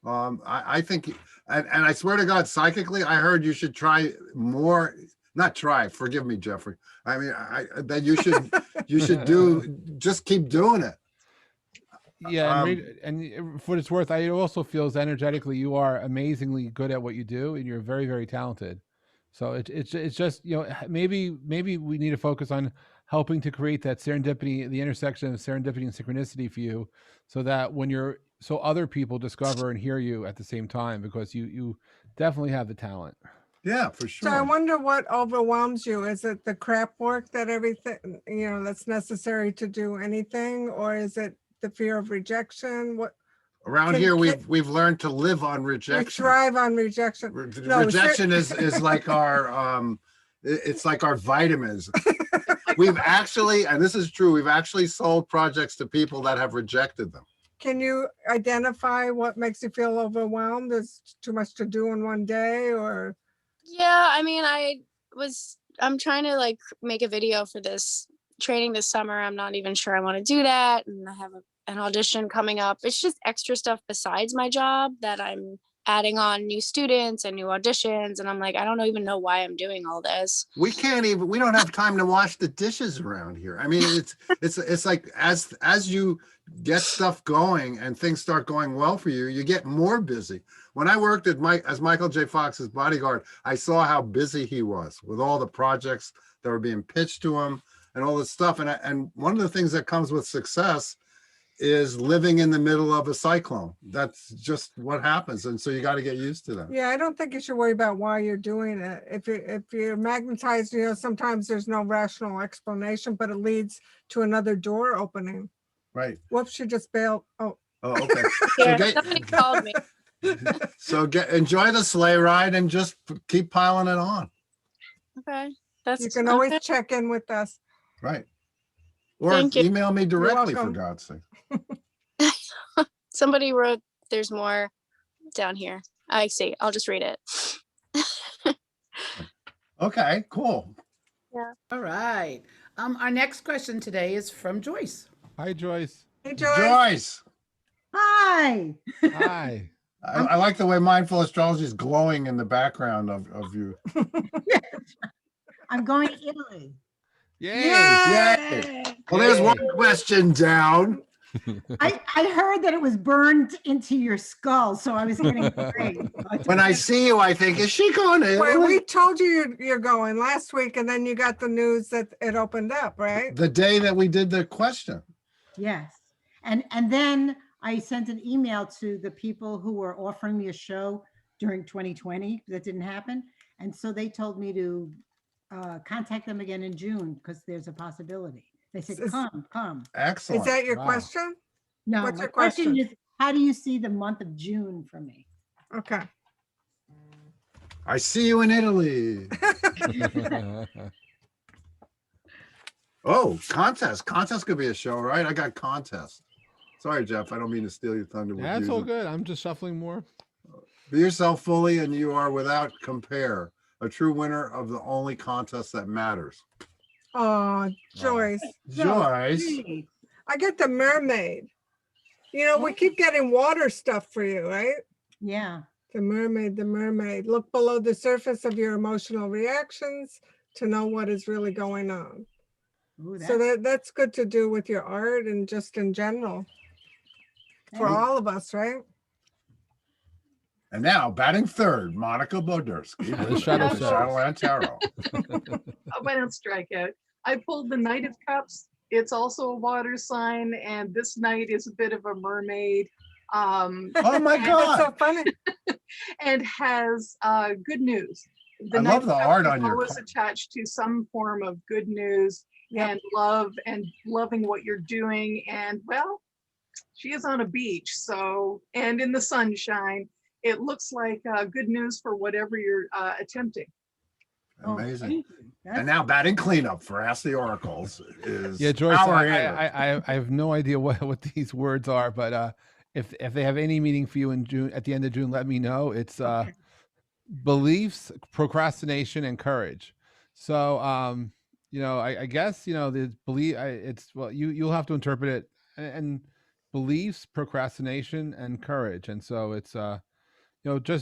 I think, and I swear to God, psychically, I heard you should try more. Not try, forgive me, Jeffrey. I mean, that you should just keep doing it. Yeah, and for what it's worth, I also feel energetically you are amazingly good at what you do, and you're very, very talented. So it's just, maybe we need to focus on helping to create that serendipity, the intersection of serendipity and synchronicity for you, so that so other people discover and hear you at the same time, because you definitely have the talent. Yeah, for So I sure. wonder what overwhelms you. Is it the crap work that everything, that's necessary to do anything? Or is it the fear of rejection? What Around can- here, can- we've learned to live on we rejection. thrive on rejection? No, Rejection is like our it's like our vitamins. We've actually, and this is true, we've actually sold projects to people that have rejected them. Can you identify what makes you feel overwhelmed? Is too much to do in one day, or? Yeah, I mean, I'm trying to like make a video for this training this summer. I'm not even sure I want to do that. And I have an audition coming up. It's just extra stuff besides my job that I'm adding on new students and new auditions. And I'm like, I don't even know why I'm doing all this. We don't have time to wash the dishes around here. I mean, it's like as you get stuff going and things start going well for you, you get more busy. When I worked as Michael J. Fox's bodyguard, I saw how busy he was with all the projects that were being pitched to him and all this stuff. And one of the things that comes with success is living in the middle of a cyclone. That's just what happens. And so you got to get used to that. Yeah, I don't think you should worry about why you're doing it. If you're magnetized, sometimes there's no rational explanation, but it leads to another door opening. Right. Whoops, she just bailed. Oh, okay. Yeah, somebody called me. So enjoy the sleigh ride and just keep piling it on. Okay. You can always check in with us. Right. Or Thank you. email me directly, for welcome. God's sake. Somebody wrote, there's more down here. I see. I'll just read it. Okay, cool. Yeah. All right. Our next question today is from Joyce. Hi, Joyce. Hey, Joyce. Joyce. Hi. Hi. I like the way mindful astrology is glowing in the background of you. I'm going to Italy. Yay. Yay. Well, there's one question down. I heard that it was burned into your skull, so I was getting afraid. When I see you, I think, is she going to Wait, Italy? we told you you're going last week, and then you got the news that it opened up, right? The day that we did the question. Yes. And then I sent an email to the people who were offering me a show during 2020 that didn't happen. And so they told me to contact them again in June because there's a possibility. They said, come. Excellent. Is that your Wow. question? No, What's my your question question? is, how do you see the month of June for me? Okay. I see you in Italy. Oh, contest. Contest could be a show, right? I got contest. Sorry, Jeff. I don't mean to steal your thunder. with That's all music. good. I'm just shuffling more. Be yourself fully, and you are without compare a true winner of the only contest that matters. Oh, Joyce. Joyce. Hey, I get the mermaid. We keep getting water stuff for you, right? yeah. The mermaid. Look below the surface of your emotional reactions to know what is really going on. Ooh, So that's good to do with your art and just in general for Thanks. all of us, right? And now, batting third, Monica Bodirsky The with Shadow the Show. Shadowland Tarot. I don't strike out. I pulled the Knight of Cups. It's also a water sign, and this knight is a bit of a mermaid. Oh my That's God. so funny. And has good news. I Knight love of the Cups art is on your always card. attached to some form of good news and love and loving what you're doing. And well, she is on a beach, and in the sunshine. It looks like good news for whatever you're attempting. Amazing. And now batting cleanup for Ask the Oracles is Joyce, our Hager. I have no idea what these words are, but if they have any meaning for you in June, at the end of June, let me know. It's beliefs, procrastination, and courage. So I guess the belief. You'll have to interpret it and beliefs, procrastination, and courage. And so it's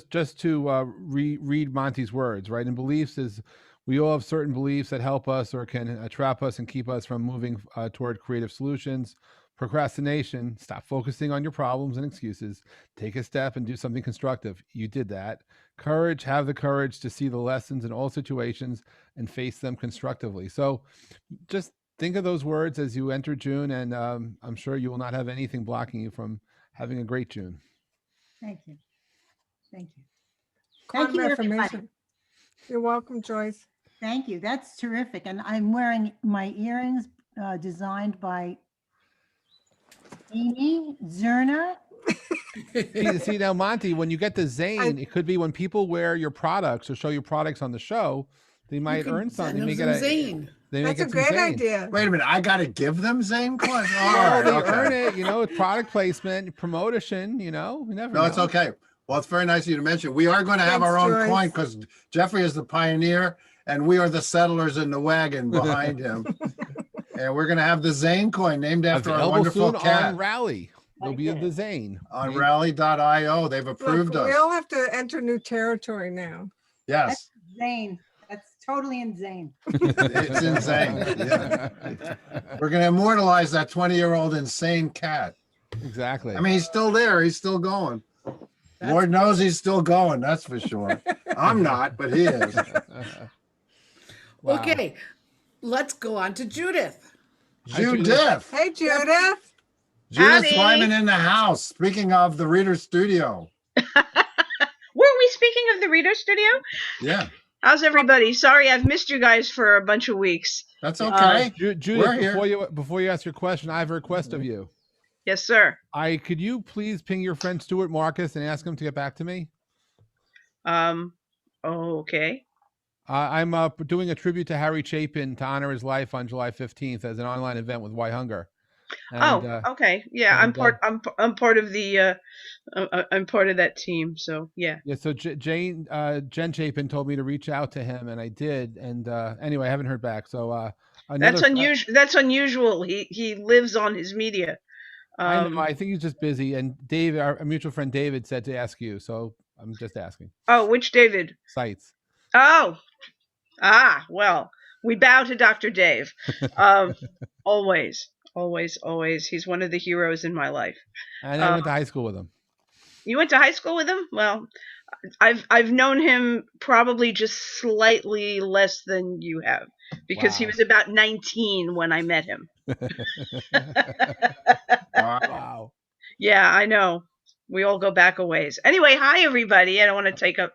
just to read Monte's words, right? And beliefs is we all have certain beliefs that help us or can trap us and keep us from moving toward creative solutions. Procrastination, stop focusing on your problems and excuses. Take a step and do something constructive. You did that. Courage, have the courage to see the lessons in all situations and face them constructively. So just think of those words as you enter June, and I'm sure you will not have anything blocking you from having a great June. Thank you. Thank you. Quantum Thank you, affirmation. everybody. You're welcome, Joyce. Thank you. That's terrific. And I'm wearing my earrings designed by Amy Zerner. See now, Monty, when you get the Zane, it could be when people wear your products or show your products on the show, they might earn something. They may get Zane. They may That's a get some great Zane. idea. Wait a minute, I got to give them Zane coins? All Well, right, they okay. earn it, you know, with product placement, promotion, you know, you never No, know. it's okay. Well, it's very nice of you to mention. We are going to have Thanks, our own Joyce. coin because Jeffrey is the pioneer and we are the settlers in the wagon behind him. And we're going to have the Zane coin named after our Available wonderful soon cat on Rally. There'll be the Zane. on rally.io. They've approved Look, we us. all have to enter new territory now. Yes, Zane. That's totally insane. it's insane. Yeah. We're going to immortalize that 20-year-old insane cat. Exactly. I mean, he's still there. He's still going. Lord knows he's still going. That's for sure. I'm not, but he is. Wow. Okay, let's go on to Judith. Judith. Hey, Judith. Judith Howdy. Wyman in the house. Speaking of the Reader Studio. Were we speaking of the Reader Studio? Yeah, How's everybody? Sorry, I've missed you guys for a bunch of weeks. that's okay. We're Judith, here. before you ask your question, I have a request of you. Yes, sir. Could you please ping your friend Stuart Marcus and ask him to get back to me? Okay. I'm doing a tribute to Harry Chapin to honor his life on July 15th as an online event with Why Hunger. And, okay. Yeah, I'm part of the I'm part of that team. So yeah. Yeah, so Jen Chapin told me to reach out to him, and I did. And anyway, I haven't heard back. So That's unusual. That's unusual. He lives on his media. I know. I think he's just busy. And Dave, our mutual friend David, said to ask you. So I'm just asking. Oh, which David? Sites. Oh, well, we bow to Dr. Dave. Always. He's one of the heroes in my life. And I went to high school with him. You went to high school with him? Well, I've known him probably just slightly less than you have, because he was about 19 when I met him. Wow. Yeah, I know. We all go back a ways. Anyway, hi everybody. I don't want to take up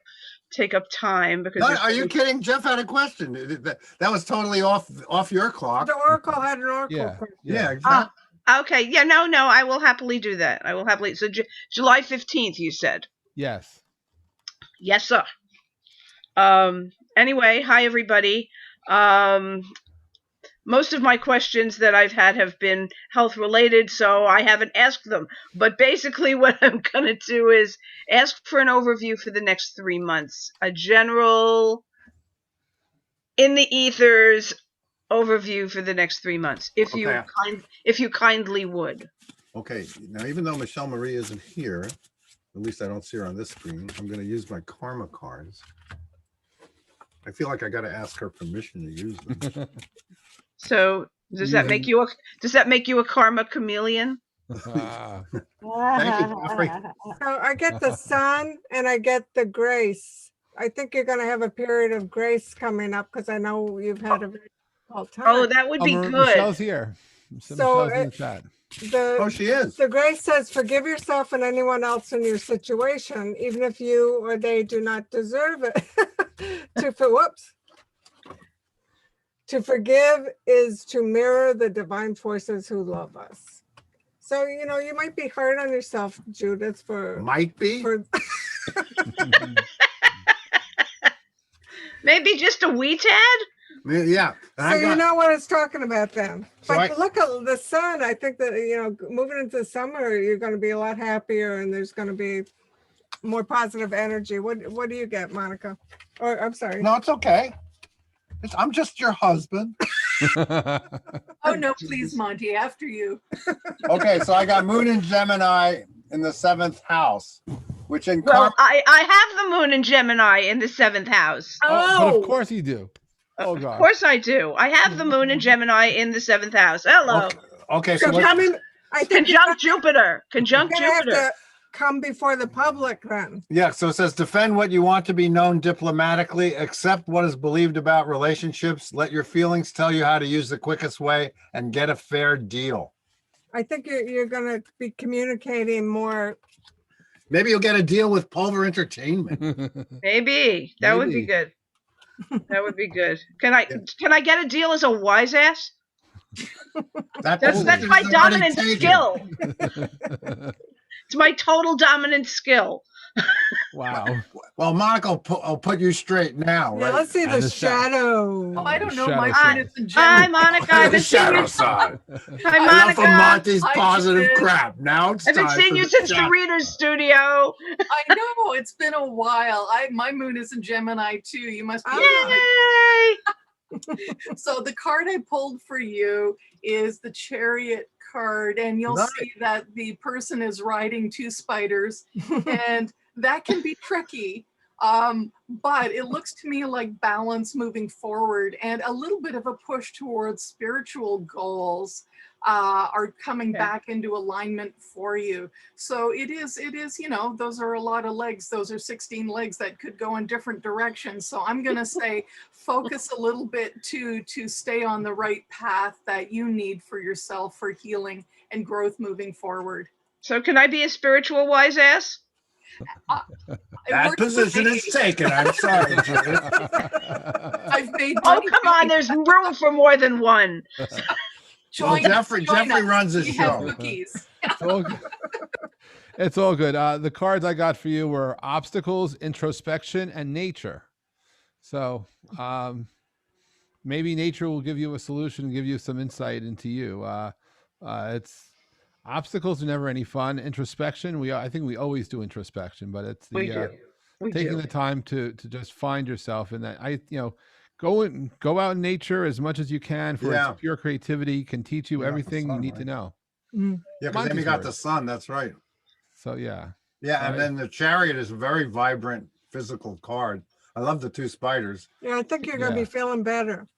time because. No, are you kidding? Jeff had a question. That was totally off your clock. The Oracle had an Oracle. Yeah. Yeah, exactly. Okay. Yeah. No. I will happily do that. I will happily. So July 15th, you said. Yes. Yes, sir. Anyway, hi everybody. Most of my questions that I've had have been health related, so I haven't asked them. But basically what I'm going to do is ask for an overview for the next 3 months. A general, in the ethers overview for the next 3 months, if you kindly would. Okay, now even though Michelle Marie isn't here, at least I don't see her on this screen, I'm going to use my karma cards. I feel like I got to ask her permission to use them. So does that make you a karma chameleon? Thank you, Jeffrey. So I get the sun and I get the grace. I think you're going to have a period of grace coming up because I know you've had a very difficult time. Oh, that would be good. Michelle's here. So Michelle's in the chat. Oh, she is. The grace says, forgive yourself and anyone else in your situation, even if you or they do not deserve it. To forgive is to mirror the divine forces who love us. So, you know, you might be hard on yourself, Judith, Might be? Maybe just a wee tad? Yeah. So you know what it's talking about then. So But look at the sun. I think that, you know, moving into summer, you're going to be a lot happier and there's going to be more positive energy. What do you get, Monica? Or I'm sorry. No, it's okay. I'm just your husband. Oh, no, please, Monty, after you. Okay, so I got Moon and Gemini in the 7th house, which in Well, I have the moon in Gemini in the 7th house. But of course you do. Oh, God. Of course I do. I have the moon in Gemini in the 7th house. Hello. Okay, so conjunct Jupiter. Conjunct You're gonna have Jupiter. to come before the public then. yeah, so it says defend what you want to be known diplomatically, accept what is believed about relationships, let your feelings tell you how to use the quickest way, and get a fair deal. I think you're going to be communicating more. Maybe you'll get a deal with Pulver Entertainment. Maybe. That would be good. That would be good. Can I get a deal as a wise ass? That That's position my is already dominant taken. skill. It's my total dominant skill. Wow. Well, Monica will put you straight now, Yeah, right? let's see And the shadow. Oh, I don't know. shadow My side. moon is in Hi, Gemini. Monica. I haven't seen Shadow you. side. Hi, Enough of Monica. Monty's Hi, positive Judith. crap. Now it's I haven't time seen for you the since the shadow. reader's studio. I know it's been a while. My moon is in Gemini too. You must be. Yay! So the card I pulled for you is the Chariot card, and you'll Nice. see that the person is riding two spiders, and that can be tricky. But it looks to me like balance moving forward and a little bit of a push towards spiritual goals are coming back into alignment for you. So it is, you know, those are a lot of legs. Those are 16 legs that could go in different directions. So I'm going to say focus a little bit to stay on the right path that you need for yourself for healing and growth moving forward. So can I be a spiritual wise ass? That position is taken. I'm sorry, Judith. I've made Oh, come on. There's room for more than one. Well, Jeffrey runs the show. Cookies. It's all good. It's all good. The cards I got for you were obstacles, introspection, and nature. So maybe nature will give you a solution and give you some insight into you. It's obstacles are never any fun. Introspection, I think we always do introspection, but it's the taking the time to just find yourself in that. Go out in nature as much as you can for its pure creativity, can teach you everything you need to know. Yeah, because then we got the sun. That's right. So yeah. Yeah, and then the Chariot is a very vibrant physical card. I love the two spiders. Yeah, I think you're going to be feeling better.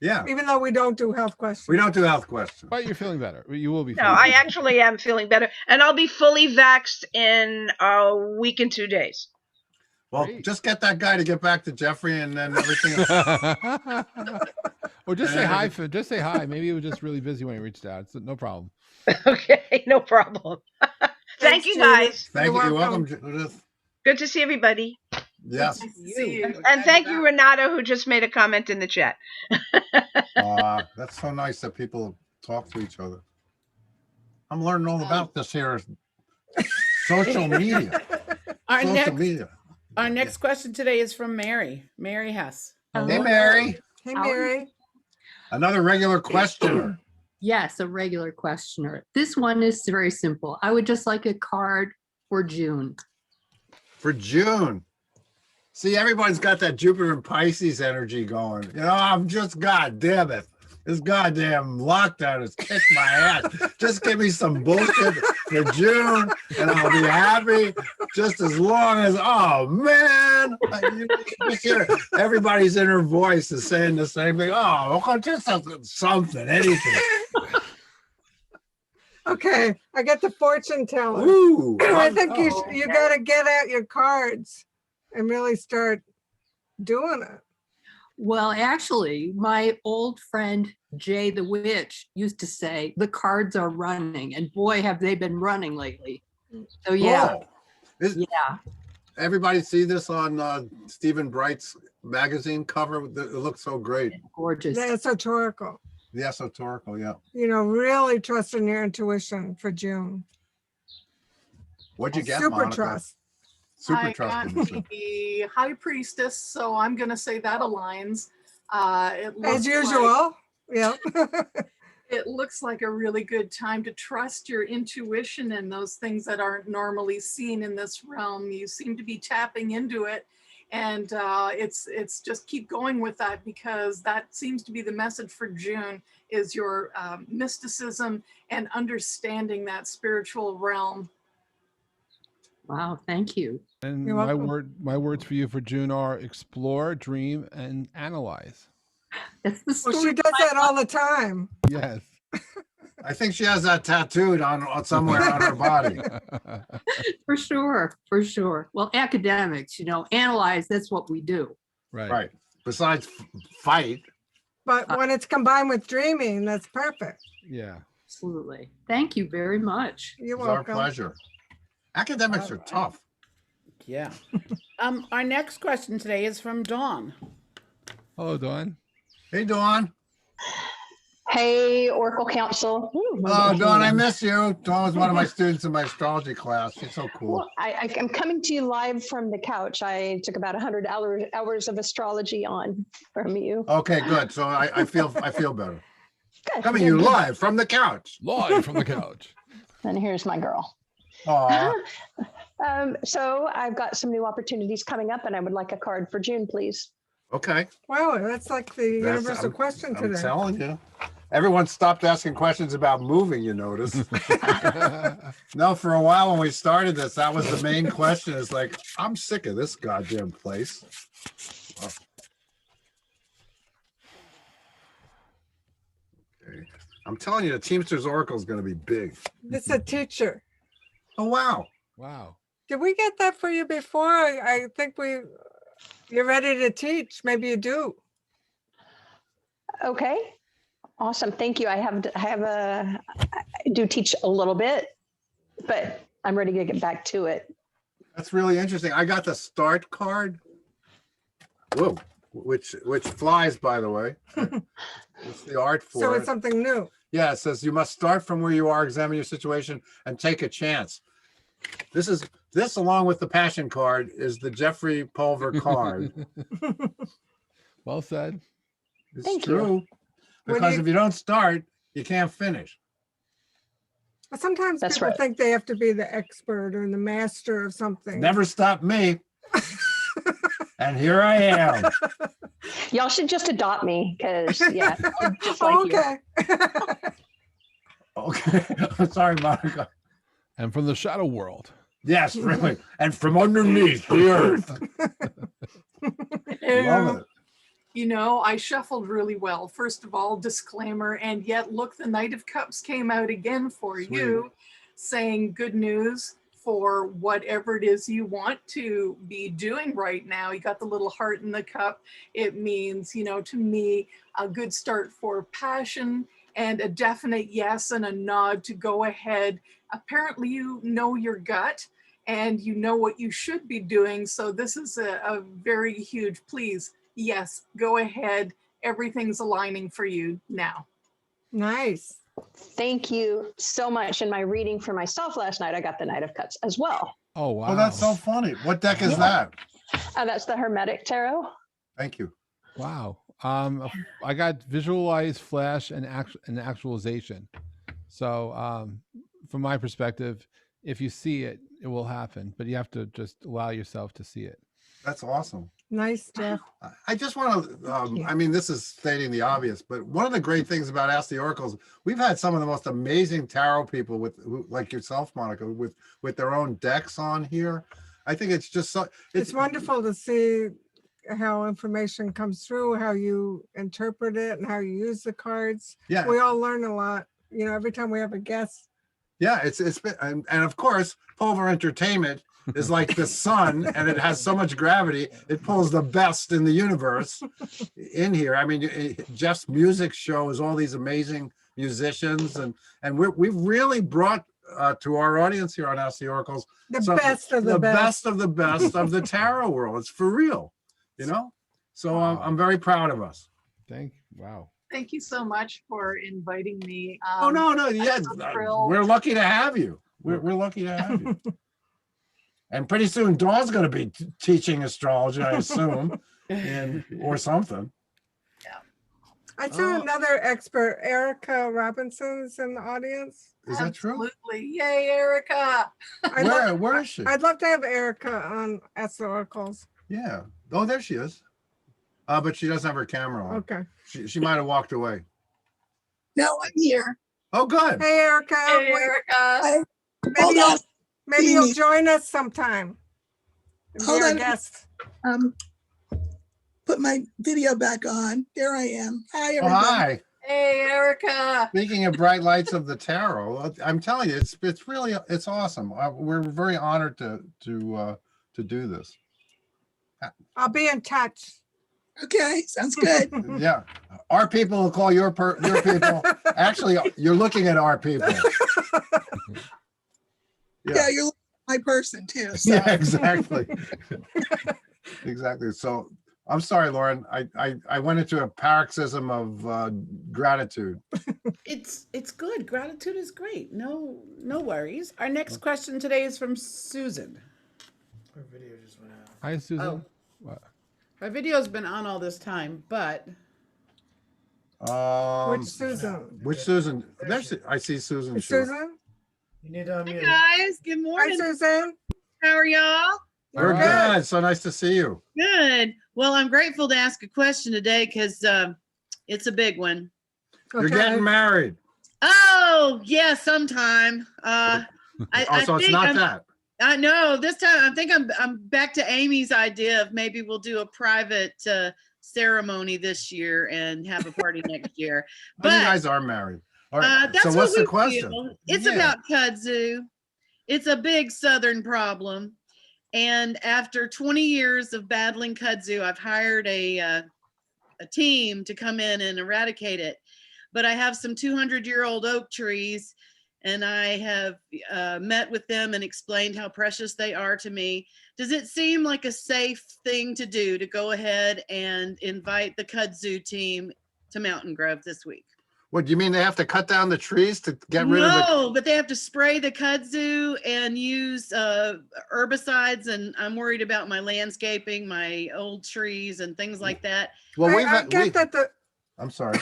Yeah. Even though we don't do health questions. We don't do health questions. But you're feeling better. You will be. No, I actually am feeling better. And I'll be fully vaxxed in a week and 2 days. Well, just get that guy to get back to Jeffrey and then everything. Or just say hi. Just say hi. Maybe he was just really busy when he reached out. So no problem. Okay, no problem. Thank you, guys. Thank you. You're welcome, Judith. Good to see everybody. Yes. And thank you, Renata, who just made a comment in the chat. That's so nice that people talk to each other. I'm learning all about this here. Social media. Our next question today is from Mary. Mary Hess. Hey, Mary. Hey, Mary. Another regular questioner. Yes, a regular questioner. This one is very simple. I would just like a card for June. For June. See, everybody's got that Jupiter and Pisces energy going. You know, I'm just, God damn it. This goddamn lockdown has kicked my ass. Just give me some bullshit for June and I'll be happy just as long as, oh man. You just hear everybody's inner voice is saying the same thing. Oh, just something, anything. Okay, I got the fortune teller. Ooh, I think you got to get out your cards and really start doing it. Well, actually, my old friend Jay the Witch used to say the cards are running, and boy, have they been running lately. So yeah, yeah. Everybody see this on Stephen Bright's magazine cover? It looks so great. Gorgeous. The esoterical. The esoterical, yeah. You know, really trust in your intuition for June. What'd you get, Super Monica? trust. Super I trust. got the High Priestess, so I'm going to say that aligns. It looks As usual. Yeah. It looks like a really good time to trust your intuition and those things that aren't normally seen in this realm. You seem to be tapping into it, and it's just keep going with that, because that seems to be the message for June, is your mysticism and understanding that spiritual realm. Wow, thank you. And You're my welcome. words for you for June are explore, dream, and analyze. That's the Well, she does that all the time. Yes. I think she has that tattooed on somewhere on her body. For sure, for sure. Well, academics, analyze, that's what we do. Right. Besides fight. But when it's combined with dreaming, that's perfect. Yeah. Absolutely. Thank you very much. You're It's our welcome. pleasure. Academics are tough. Yeah. Our next question today is from Dawn. Hello, Dawn. Hey, Dawn. Hey, Oracle Council. Ooh, Oh, Dawn, I miss you. Dawn was one of my students in my astrology class. She's so cool. Well, I'm coming to you live from the couch. I took about 100 hours of astrology on from you. Okay, good. So I feel better. Good, Coming good, you good. live from the couch. Live from the couch. And here's my girl. Aw. So I've got some new opportunities coming up, and I would like a card for June, please. Okay. Wow, that's like the universal question I'm today. telling you. Everyone stopped asking questions about moving, you notice. No, for a while when we started this, that was the main question. It's like, I'm sick of this goddamn place. Oh. Okay. I'm telling you, the Teamsters Oracle is going to be big. It's a teacher. Oh, wow. Wow. Did we get that for you before? I think you're ready to teach. Maybe you do. Okay. Awesome. Thank you. I do teach a little bit, but I'm ready to get back to it. That's really interesting. I got the start card. Whoa, which flies, by the way. It's the art for So it. it's something new. Yeah, it says you must start from where you are, examine your situation, and take a chance. This along with the passion card is the Jeffrey Pulver card. Well said. It's Thank true. you. Because if you don't start, you can't finish. But sometimes That's people right. think they have to be the expert or the master of something. Never stopped me. And here I am. Y'all should just adopt me because, yeah, I'm just like you. Okay. Okay. I'm sorry, Monica. And from the shadow world. Yes, really. And from underneath the earth. Love it. You know, I shuffled really well. First of all, disclaimer, and yet look, the Knight of Cups came out again for Sweet. you, saying good news for whatever it is you want to be doing right now. You got the little heart in the cup. It means, you know, to me, a good start for passion and a definite yes and a nod to go ahead. Apparently you know your gut and you know what you should be doing. So this is a very huge please. Yes, go ahead. Everything's aligning for you now. Nice. Thank you so much. In my reading for myself last night, I got the Knight of Cups as well. Oh, wow. Oh, that's so funny. What deck is that? That's the Hermetic Tarot. Thank you. Wow. I got visualize, flash, and actualization. So from my perspective, if you see it, it will happen, but you have to just allow yourself to see it. That's awesome. Nice, Jeff. I just want to, I mean, this is stating the obvious, but one of the great things about Ask the Oracles, we've had some of the most amazing tarot people like yourself, Monica, with their own decks on here. I think it's just so, It's wonderful to see how information comes through, how you interpret it and how you use the cards. Yeah. We all learn a lot, you know, every time we have a guest. Yeah, it's been, and of course, Pulver Entertainment is like the sun, and it has so much gravity, it pulls the best in the universe in here. I mean, Jeff's music shows all these amazing musicians, and we've really brought to our audience here on Ask the Oracles The best of the best. best of the best of the tarot world. It's for real, you know. So I'm very proud of us. Wow. Thank you so much for inviting me. Oh no, yeah, I'm so thrilled. we're lucky to have you. We're lucky to have you. And pretty soon Dawn's going to be teaching astrology, I assume, or something. I saw another expert, Erica Robinson's in the audience. Is that true? Absolutely. Yay, Erica. Where is she? I'd love to have Erica on Ask the Oracles. Yeah. Oh, there she is. But she doesn't have her camera on. Okay. She might have walked away. No, I'm here. Oh, good. Hey, Erica. Hey, Erica. Maybe you'll join us sometime. And be Hold our on. guest. Put my video back on. There I am. Hi, Oh, everybody. hi. Hey, Erica. Speaking of bright lights of the tarot, I'm telling you, it's really awesome. We're very honored to do this. I'll be in touch. Okay, sounds good. Yeah, our people will call your people. Actually, you're looking at our people. Yeah, you're looking at my person too. So. Yeah, exactly. Exactly. So I'm sorry, Lauren. I went into a paroxysm of gratitude. It's good. Gratitude is great. No worries. Our next question today is from Susan. Her video just went out. Hi, Susan. Oh. What? Our video's been on all this time, but Which Susan? Which Susan? I see Susan. It's Sure. Susan? You need to unmute. Guys, good morning. Hi, Susan. How are y'all? We're good. So nice to see you. Good. Well, I'm grateful to ask a question today because it's a big one. You're getting married. Oh, yeah, sometime. So it's not that. I know this time. I think I'm back to Amy's idea of maybe we'll do a private ceremony this year and have a party next year. But you guys are married. All right. That's So what's what we the question? feel. It's about kudzu. It's a big Southern problem. And after 20 years of battling kudzu, I've hired a team to come in and eradicate it. But I have some 200-year-old oak trees, and I have met with them and explained how precious they are to me. Does it seem like a safe thing to do to go ahead and invite the kudzu team to Mountain Grove this week? What do you mean? They have to cut down the trees to get rid of the? No, but they have to spray the kudzu and use herbicides. And I'm worried about my landscaping, my old trees and things like that. Well, I'm sorry.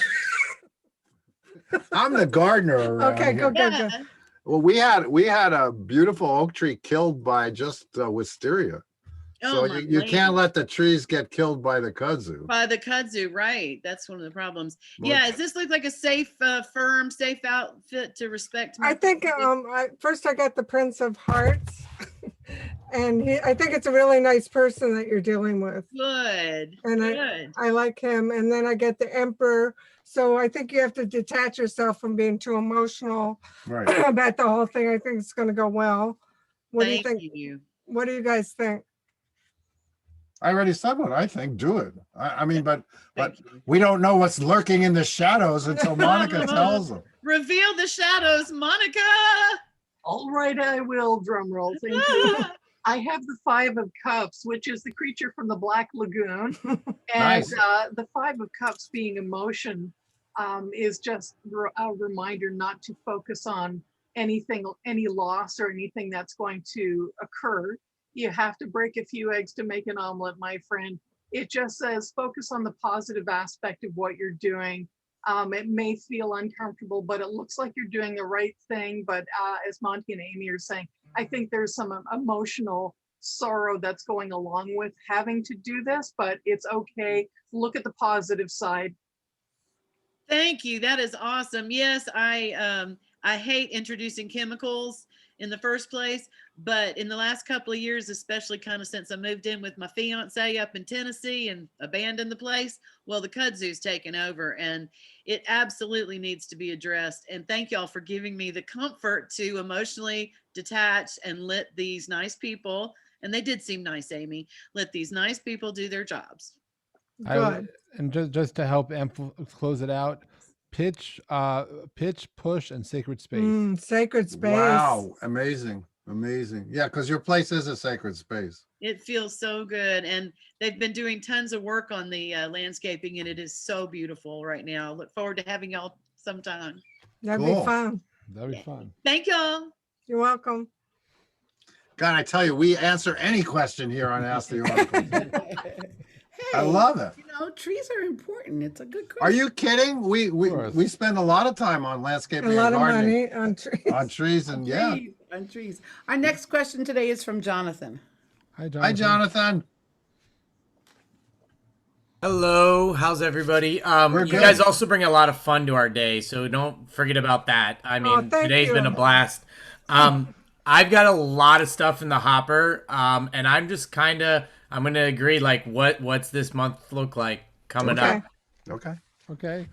I'm the gardener around Okay, here. go. Well, we had a beautiful oak tree killed by just wisteria. So you can't let the trees get killed by the kudzu. By the kudzu, right. That's one of the problems. Yeah, does this look like a safe, firm, safe outfit to respect? I think first I got the Prince of Hearts. And I think it's a really nice person that you're dealing with. Good. And good. I like him. And then I get the Emperor. So I think you have to detach yourself from being too emotional about the whole thing. I think it's going to go well. What do you think? What do you guys think? I already said what I think. Do it. I mean, but we don't know what's lurking in the shadows until Monica tells them. Reveal the shadows, Monica. All right, I will. Drum roll. Thank you. I have the Five of Cups, which is the creature from the Black Lagoon. And Nice. The Five of Cups being emotion is just a reminder not to focus on anything, any loss or anything that's going to occur. You have to break a few eggs to make an omelet, my friend. It just says focus on the positive aspect of what you're doing. It may feel uncomfortable, but it looks like you're doing the right thing. But as Monte and Amy are saying, I think there's some emotional sorrow that's going along with having to do this, but it's okay. Look at the positive side. Thank you. That is awesome. Yes, I hate introducing chemicals in the first place, but in the last couple of years, especially kind of since I moved in with my fiance up in Tennessee and abandoned the place, well, the kudzu's taken over and it absolutely needs to be addressed. And thank y'all for giving me the comfort to emotionally detach and let these nice people, and they did seem nice, Amy, let these nice people do their jobs. And just to help close it out, pitch, push, and sacred space. Sacred space. Wow, amazing. Yeah, because your place is a sacred space. It feels so good. And they've been doing tons of work on the landscaping, and it is so beautiful right now. Look forward to having y'all sometime. That'd be fun. That'd be fun. Thank y'all. You're welcome. God, I tell you, we answer any question here on Ask the Oracle. I love it. You know, trees are important. It's a good question. Are you kidding? We spend a lot of time on landscaping. A lot and of gardening. money on trees. On trees and On trees. Our next question today is from Jonathan. Hi, Jonathan. Hi, Jonathan. Hello, how's everybody? You guys also bring a lot of fun to our day, so don't forget about that. I mean, today's been a blast. I've got a lot of stuff in the hopper, and I'm just I'm gonna agree. Like, what's this month look like coming up? Okay.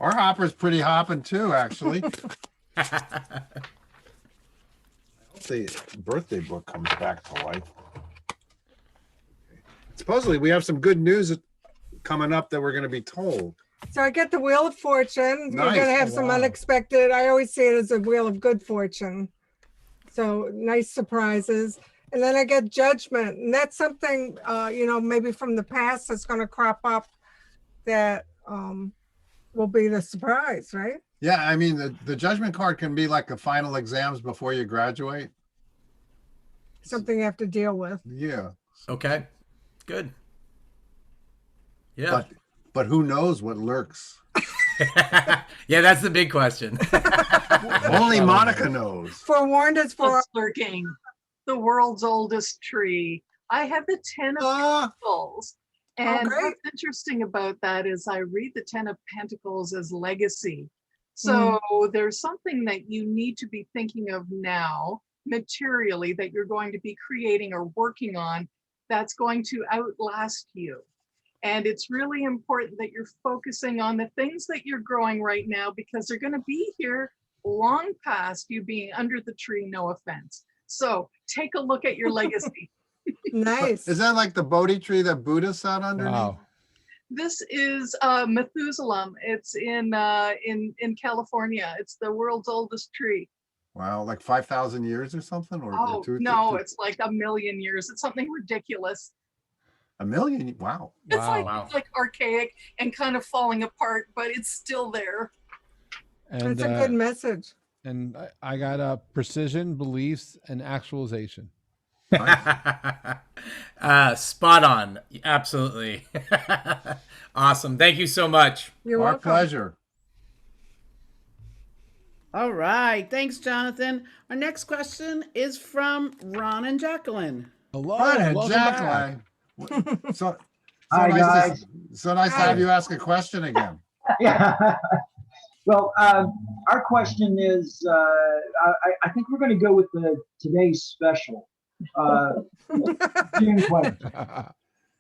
Our hopper's pretty hopping too, actually. I hope the birthday book comes back to life. Supposedly, we have some good news coming up that we're going to be told. So I get the Wheel of Fortune. Nice. You're going to have some unexpected. I always see it as a wheel of good fortune. So nice surprises. And then I get judgment. And that's something, maybe from the past that's going to crop up that will be the surprise, right? Yeah, I mean, the judgment card can be like the final exams before you graduate. Something you have to deal with. Yeah. Okay, good. Yeah. But who knows what lurks? Yeah, that's the big question. Only Monica knows. Forewarned is for What's lurking. The world's oldest tree. I have the 10 of Pentacles. And what's interesting about that is I read the 10 of Pentacles as legacy. So there's something that you need to be thinking of now, materially, that you're going to be creating or working on that's going to outlast you. And it's really important that you're focusing on the things that you're growing right now, because they're going to be here long past you being under the tree, no offense. So take a look at your legacy. Nice. Is that like the Bodhi tree that Buddha sat underneath? Wow. This is Methuselah. It's in California. It's the world's oldest tree. Wow, like 5,000 years or something? Or No, it's like 1,000,000 years. It's something ridiculous. 1,000,000? Wow. It's like archaic and kind of falling apart, but it's still there. And, that's a good message. And I got precision, beliefs, and actualization. Spot on. Absolutely. Awesome. Thank you so much. You're Our welcome. pleasure. All right. Thanks, Jonathan. Our next question is from Ron and Jacqueline. Hello. Hi, welcome Jacqueline. back. So Hi, nice guys. So nice to have you ask a question again. Yeah. Well, our question is, I think we're going to go with today's special, June 20th,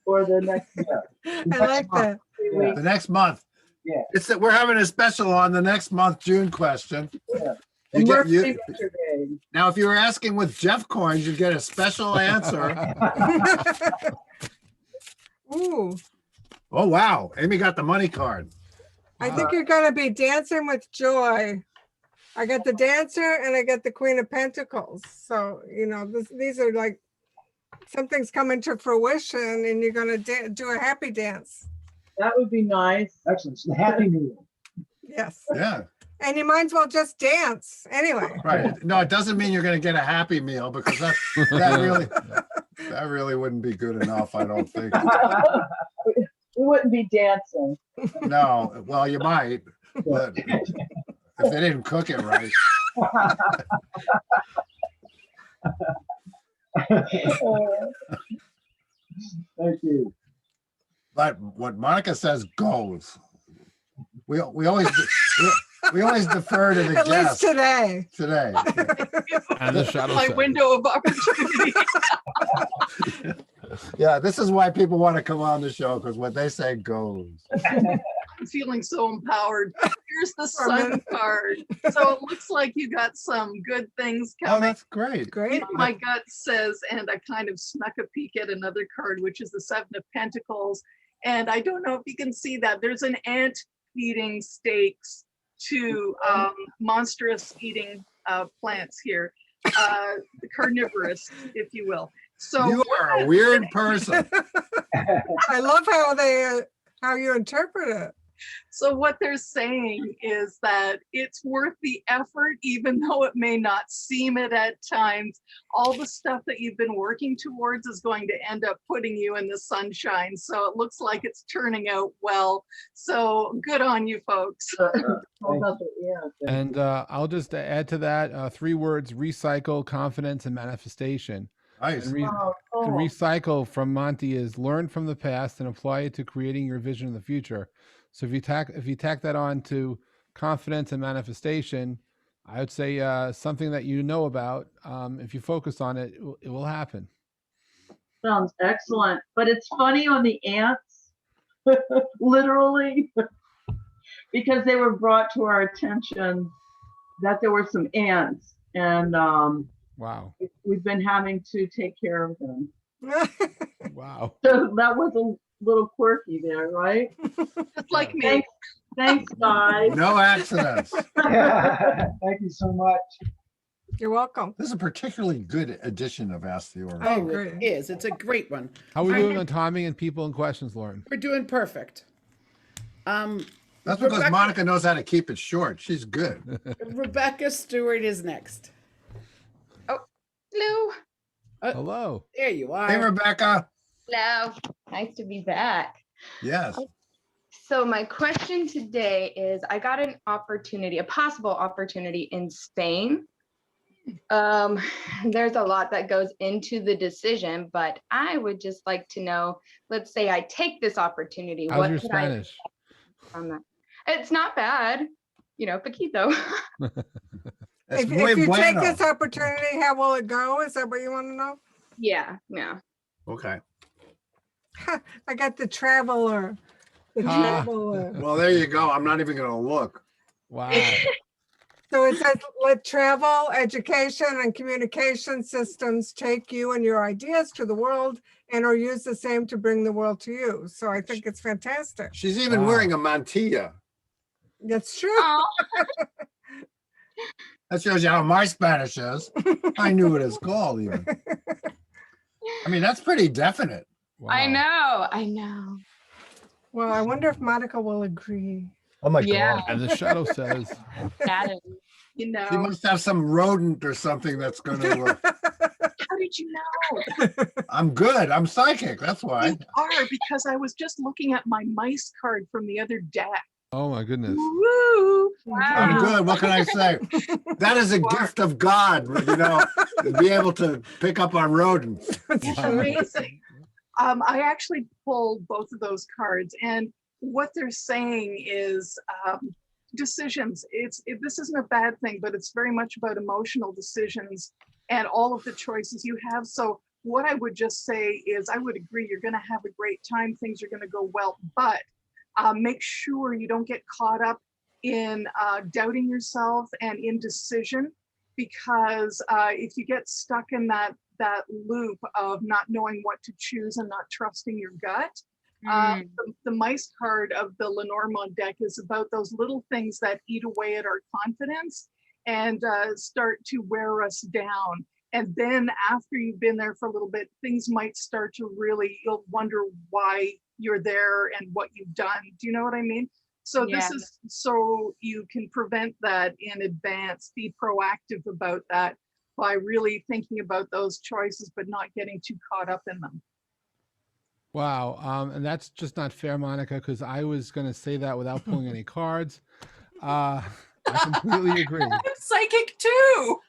or the next year. I like that. The next month. Yeah. It's that we're having a special on the next month, June question. Yeah. You get, you, Yesterday. now, if you were asking with Jeff coins, you get a special answer. Ooh. Oh, wow. Amy got the money card. I think you're going to be dancing with joy. I got the dancer and I got the Queen of Pentacles. So, these are like something's coming to fruition and you're going to do a happy dance. That would be nice. Excellent. So Happy New Year. Yes. Yeah. And you might as well just dance anyway. Right. No, it doesn't mean you're going to get a Happy Meal, because that really wouldn't be good enough, I don't think. We wouldn't be dancing. No, well, you might, but if they didn't cook it right. Thank you. But what Monica says goes. We always defer to the At least guests. today. And the shadow My side. window of opportunity. Yeah, this is why people want to come on the show, because what they say goes. I'm feeling so empowered. Here's the Sun card. So it looks like you got some good things coming. Oh, that's great. Great. My gut says, and I kind of snuck a peek at another card, which is the Seven of Pentacles. And I don't know if you can see that. There's an ant feeding steaks to monstrous eating plants here. Carnivorous, if you will. So You are a weird person. I love how you interpret it. So what they're saying is that it's worth the effort, even though it may not seem it at times. All the stuff that you've been working towards is going to end up putting you in the sunshine. So it looks like it's turning out well. So good on you, folks. And I'll just add to that 3 words: recycle, confidence, and manifestation. Nice. And recycle from Monte is learn from the past and apply it to creating your vision of the future. So if you tack that on to confidence and manifestation, I would say something that you know about. If you focus on it, it will happen. Sounds excellent. But it's funny on the ants, literally, because they were brought to our attention that there were some ants, and wow, we've been having to take care of them. Wow. So that was a little quirky there, right? Just like me. Thanks, guys. No accidents. Thank you so much. You're welcome. This is a particularly good edition of Ask the Oracle. I Oh, agree. it is. It's a great one. How are we doing on timing and people and questions, Lauren? We're doing perfect. That's because Monica knows how to keep it short. She's good. Rebecca Stewart is next. Hello. Hello. There you are. Hey, Rebecca. Hello. Nice to be back. Yes. So my question today is, I got an opportunity, a possible opportunity in Spain. There's a lot that goes into the decision, but I would just like to know, let's say I take this opportunity. How's your Spanish? From that? It's not bad, poquito. If you take this opportunity, how will it go? Is that what you want to know? Yeah. Okay. I got the traveler. Well, there you go. I'm not even going to look. Wow. So it says, let travel, education, and communication systems take you and your ideas to the world and or use the same to bring the world to you. So I think it's fantastic. She's even wearing a mantilla. That's true. That shows you how my Spanish is. I knew what it's called even. I mean, that's pretty definite. Wow. I know. Well, I wonder if Monica will agree. Oh my Yeah. God. And the shadow says, That is, She must have some rodent or something that's going to. How did you know? I'm good. I'm psychic. That's why. You are, because I was just looking at my mice card from the other deck. oh my goodness. Woo! I'm good. What can I say? That is a gift of God, to be able to pick up on rodents. Amazing. I actually pulled both of those cards, and what they're saying is decisions. This isn't a bad thing, but it's very much about emotional decisions and all of the choices you have. So what I would just say is, I would agree, you're going to have a great time. Things are going to go well, but make sure you don't get caught up in doubting yourself and indecision, because if you get stuck in that loop of not knowing what to choose and not trusting your gut, the mice card of the Lenormand deck is about those little things that eat away at our confidence and start to wear us down. And then after you've been there for a little bit, things might start to really, you'll wonder why you're there and what you've done. Do you know what I mean? So this is so you can prevent that in advance, be proactive about that by really thinking about those choices, but not getting too caught up in them. Wow. And that's just not fair, Monica, because I was going to say that without pulling any cards. I completely agree. I'm psychic too.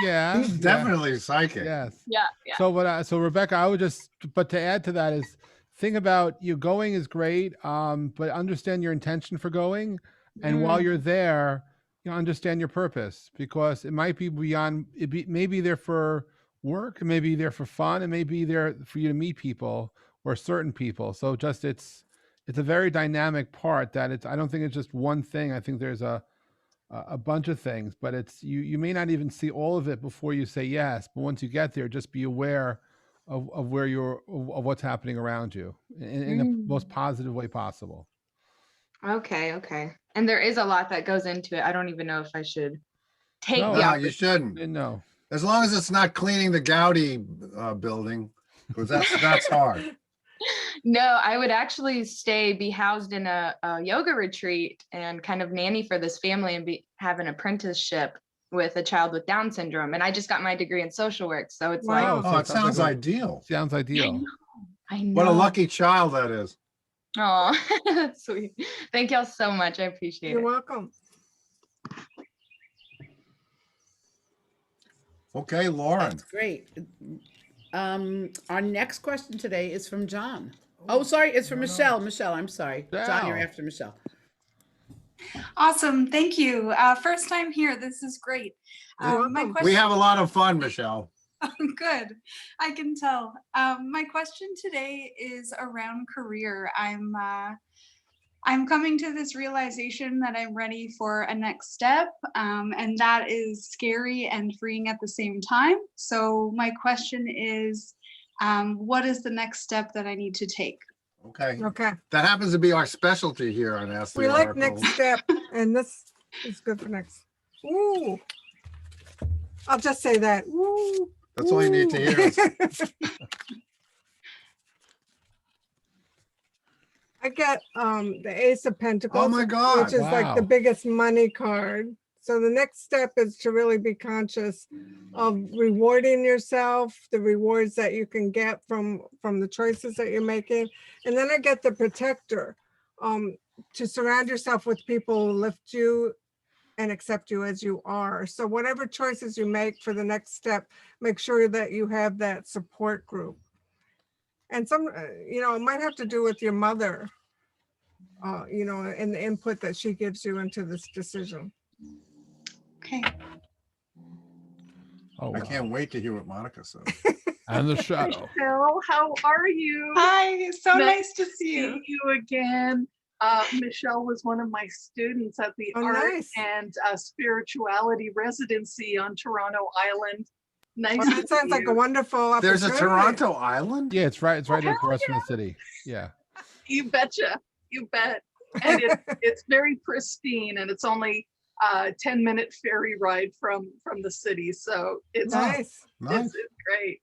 Yeah. He's definitely psychic. Yes. Yeah. So Rebecca, I would but to add to that is, think about you going is great, but understand your intention for going. And while you're there, understand your purpose, because it might be beyond, maybe there for work, it may be there for fun, it may be there for you to meet people or certain people. So just, it's a very dynamic part that I don't think it's just one thing. I think there's a bunch of things, but you may not even see all of it before you say yes. But once you get there, just be aware of where of what's happening around you in the most positive way possible. Okay. And there is a lot that goes into it. I don't even know if I should take the No, opportunity. you shouldn't. No. As long as it's not cleaning the Gaudi building, because that's hard. No, I would actually be housed in a yoga retreat and kind of nanny for this family and have an apprenticeship with a child with Down syndrome. And I just got my degree in social work. So it's Wow. like, Oh, it sounds ideal. Sounds ideal. I know. What a lucky child that is. Oh, that's sweet. Thank y'all so much. I appreciate it. You're welcome. Okay, Lauren. That's great. Our next question today is from John. Oh, sorry, it's from Michelle. Michelle, I'm sorry. John, you're after Michelle. Awesome. Thank you. First time here. This is great. My question. We have a lot of fun, Michelle. Good. I can tell. My question today is around career. I'm coming to this realization that I'm ready for a next step, and that is scary and freeing at the same time. So my question is, what is the next step that I need to take? Okay. Okay. That happens to be our specialty here on Ask the We like Oracle. next step, and this is good for next. Ooh. I'll just say that. Woo, That's all you need to hear. I get the Ace of Pentacles. Oh my God. Which is like the Wow. biggest money card. So the next step is to really be conscious of rewarding yourself, the rewards that you can get from the choices that you're making. And then I get the Protector, to surround yourself with people who lift you and accept you as you are. So whatever choices you make for the next step, make sure that you have that support group. And some, it might have to do with your mother, and the input that she gives you into this decision. Okay. Oh, I wow. can't wait to hear what Monica says. And the shadow. Michelle, how are you? Hi, so nice to see you. Again. Michelle was one of my students at the Oh, Art nice. and Spirituality Residency on Toronto Island. Nice. Well, that sounds like a wonderful There's a opportunity. Toronto Island? Yeah, it's right across from the city. Yeah. You betcha. You bet. And it's very pristine, and it's only 10-minute ferry ride from the city. So it's Nice. It's great.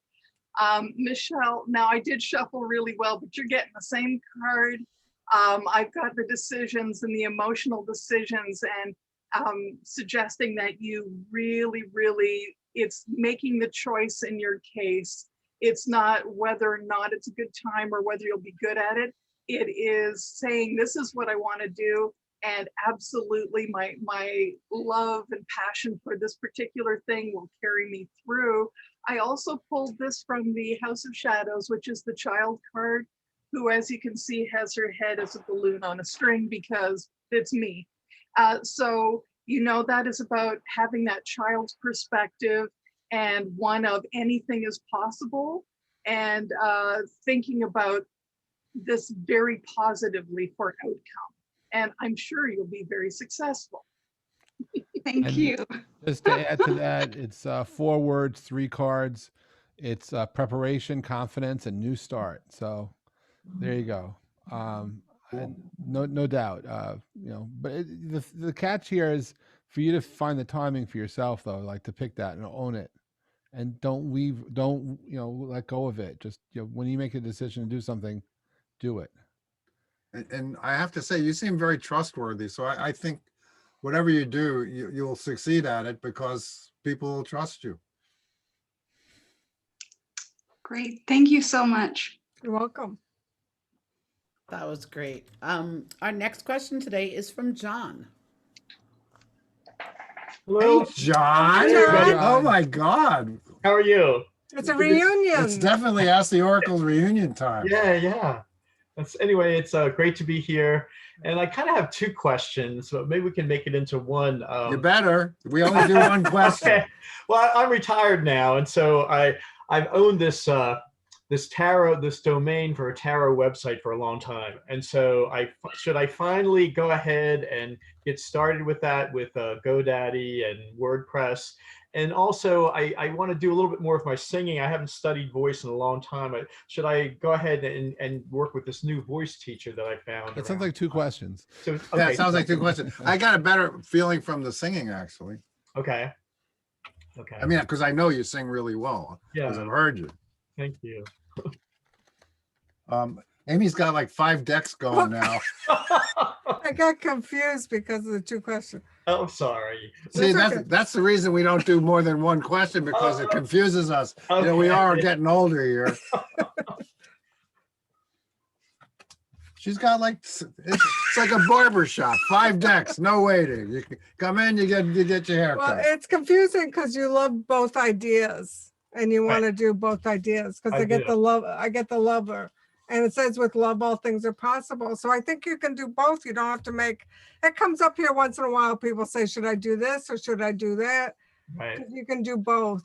Michelle, now I did shuffle really well, but you're getting the same card. I've got the decisions and the emotional decisions, and suggesting that you really, it's making the choice in your case. It's not whether or not it's a good time or whether you'll be good at it. It is saying, this is what I want to do. And absolutely my love and passion for this particular thing will carry me through. I also pulled this from the House of Shadows, which is the child card, who, as you can see, has her head as a balloon on a string because it's me. So, that is about having that child's perspective and one of anything is possible, and thinking about this very positively for outcome. And I'm sure you'll be very successful. Thank you. Just to add to that, it's 4 words, 3 cards. It's preparation, confidence, and new start. So there you go. And no doubt. But the catch here is for you to find the timing for yourself, though, like to pick that and own it, and don't let go of it. Just when you make a decision to do something, do it. And I have to say, you seem very trustworthy. So I think whatever you do, you'll succeed at it because people will trust you. Great. Thank you so much. You're welcome. That was great. Our next question today is from John. Hello, John. Oh my God. How are you? It's a reunion. It's definitely Ask the Oracle's reunion time. Yeah. Anyway, it's great to be here. And I kind of have 2 questions, but maybe we can make it into one. You better. We only do one question. Okay. Well, I'm retired now, and so I've owned this domain for a tarot website for a long time. And so should I finally go ahead and get started with that with GoDaddy and WordPress? And also I want to do a little bit more of my singing. I haven't studied voice in a long time. Should I go ahead and work with this new voice teacher that I found? That sounds like 2 questions. So, okay. Yeah, it sounds like 2 questions. I got a better feeling from the singing, actually. Okay. I mean, because I know you sing really well. Yeah. Because I've heard you. Thank you. Amy's got like 5 decks going now. I got confused because of the 2 questions. Oh, sorry. See, that's the reason we don't do more than one question, because it confuses us. Okay. We are getting older here. She's got like, it's like a barber shop, 5 decks, no waiting. You can come in, you get your hair Well, cut. it's confusing because you love both ideas and you want to do both ideas because I get the lover. And it says with love, all things are possible. So I think you can do both. You don't have to make, it comes up here once in a while. People say, should I do this or should I do that? Right. You can do both.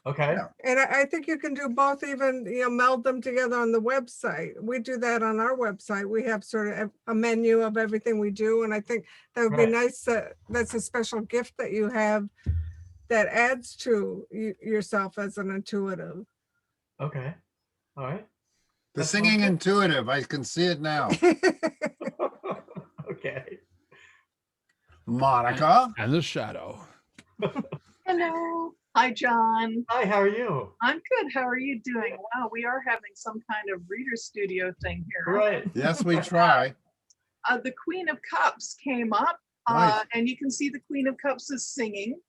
Okay. And I think you can do both, even, meld them together on the website. We do that on our website. We have sort of a menu of everything we do. And I think that would be nice. That's a special gift that you have that adds to yourself as an intuitive. Okay. All right. The singing intuitive, I can see it now. Okay. Monica. And the shadow. Hello. Hi, John. Hi, how are you? I'm good. How are you doing? Wow, we are having some kind of reader studio thing here. Right. Yes, we try. The Queen of Cups came up, Nice. and you can see the Queen of Cups is singing.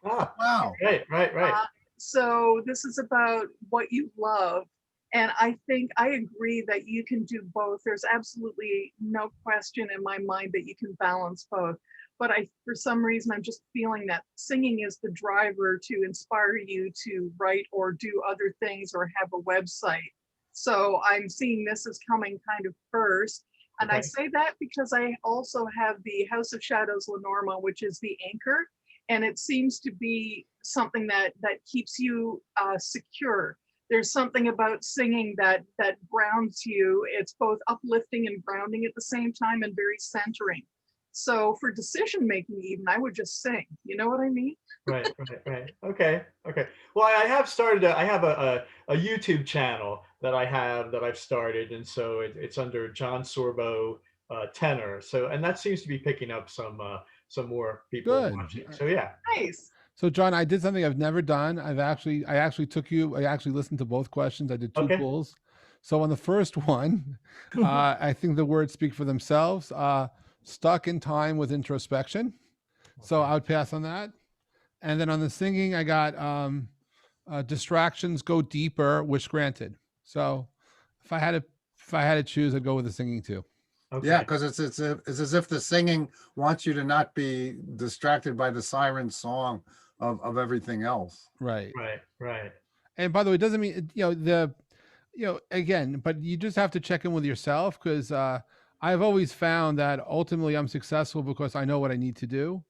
Ah, wow. Right. So this is about what you love. And I think I agree that you can do both. There's absolutely no question in my mind that you can balance both. But for some reason, I'm just feeling that singing is the driver to inspire you to write or do other things or have a website. So I'm seeing this as coming kind of first. And I Okay. say that because I also have the House of Shadows Lenormand, which is the anchor. And it seems to be something that keeps you secure. There's something about singing that grounds you. It's both uplifting and grounding at the same time and very centering. So for decision making, even I would just sing. You know what I mean? Right. Okay. Well, I have started. I have a YouTube channel that I've started, and so it's under John Sorbo tenor. So, and that seems to be picking up some more people Good. watching. So yeah. Nice. So John, I did something I've never done. I actually listened to both questions. I did two Okay. pulls. So on the first one, I think the words speak for themselves. Stuck in time with introspection. So I would pass on that. And then on the singing, I got distractions go deeper, wish granted. So if I had to choose, I'd go with the singing too. Okay. Yeah, because it's as if the singing wants you to not be distracted by the siren song of everything else. Right. And by the way, it doesn't mean again, but you just have to check in with yourself, because I've always found that ultimately I'm successful because I know what I need to do.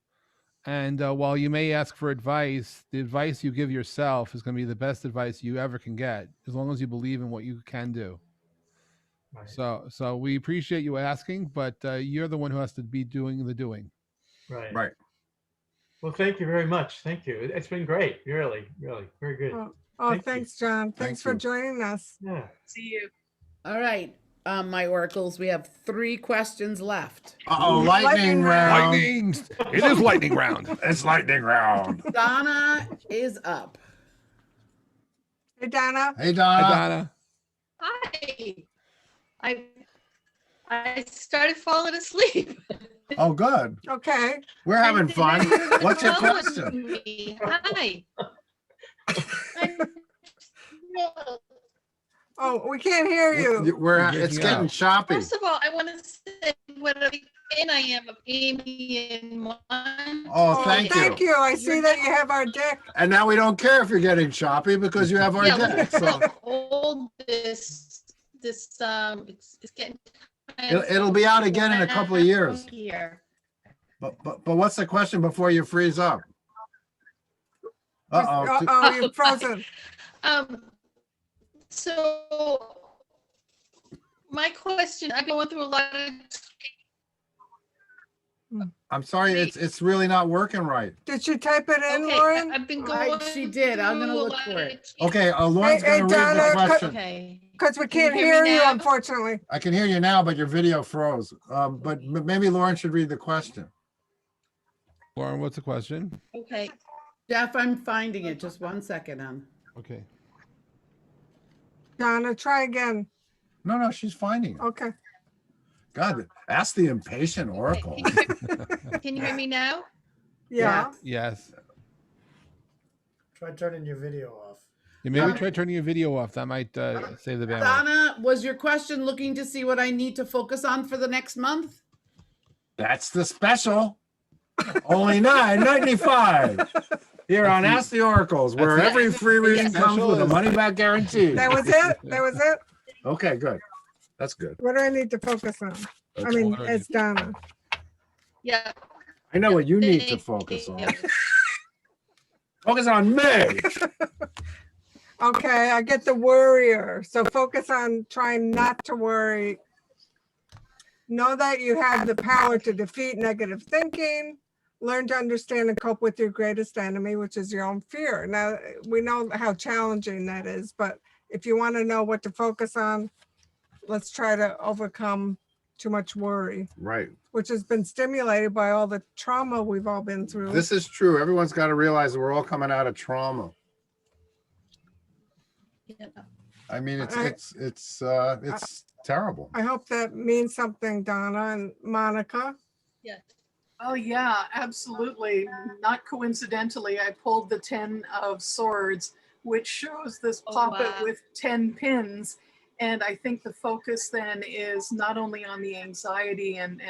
And while you may ask for advice, the advice you give yourself is going to be the best advice you ever can get, as long as you believe in what you can do. Right. So we appreciate you asking, but you're the one who has to be doing the doing. Right. Well, thank you very much. Thank you. It's been great. Really, very good. Thanks, John. Thanks for joining us. Yeah. See you. All right, my oracles, we have 3 questions left. Lightning round. Lightning! It is lightning round. It's lightning round. Donna is up. Hey, Donna. Hey, Donna. Hi. I started falling asleep. Oh, good. Okay. We're having fun. What's your Go with question? me. Hi. Oh, we can't hear you. It's getting choppy. First of all, I want to say what a fan I am of Amy and Monte. Oh, thank you. Thank you. I see that you have our deck. And now we don't care if you're getting choppy because you have our deck. So Old it's getting. it'll be out again in a couple of years. Here. But what's the question before you freeze up? Uh-oh, you're frozen. So my question, I've been going through a lot of. I'm sorry, it's really not working right. Did you type it in, Okay, Lauren? I've been going. She did. I'm gonna look for it. Okay, Lauren's Hey, gonna read the question. Okay. Because we Can you can't hear me hear you, now? unfortunately. I can hear you now, but your video froze. But maybe Lauren should read the question. Lauren, what's the question? Okay. Jeff, I'm finding it. Just 1 second. Okay. Donna, try again. No, she's finding it. Okay. God, ask the impatient oracle. Can you hear me now? Yeah. Yes. Try turning your video off. Yeah, maybe try turning your video off. That might save the bandwidth. Donna, was your question looking to see what I need to focus on for the next month? That's the special. Only $9.95 here on Ask the Oracles, where every free reading comes with a money-back guarantee. That was it? That was it? Okay, good. That's good. What do I need to focus on? I mean, it's Donna. Yeah. I know what you need to focus on. Focus on me. Okay, I get the worrier. So focus on trying not to worry. Know that you have the power to defeat negative thinking. Learn to understand and cope with your greatest enemy, which is your own fear. Now, we know how challenging that is, but if you want to know what to focus on, let's try to overcome too much worry, Right. which has been stimulated by all the trauma we've all been through. This is true. Everyone's got to realize that we're all coming out of trauma. I mean, it's terrible. I hope that means something, Donna and Monica. Yes. Oh yeah, absolutely. Not coincidentally, I pulled the 10 of Swords, which shows this poppet with 10 pins. And I think the focus then is not only on the anxiety and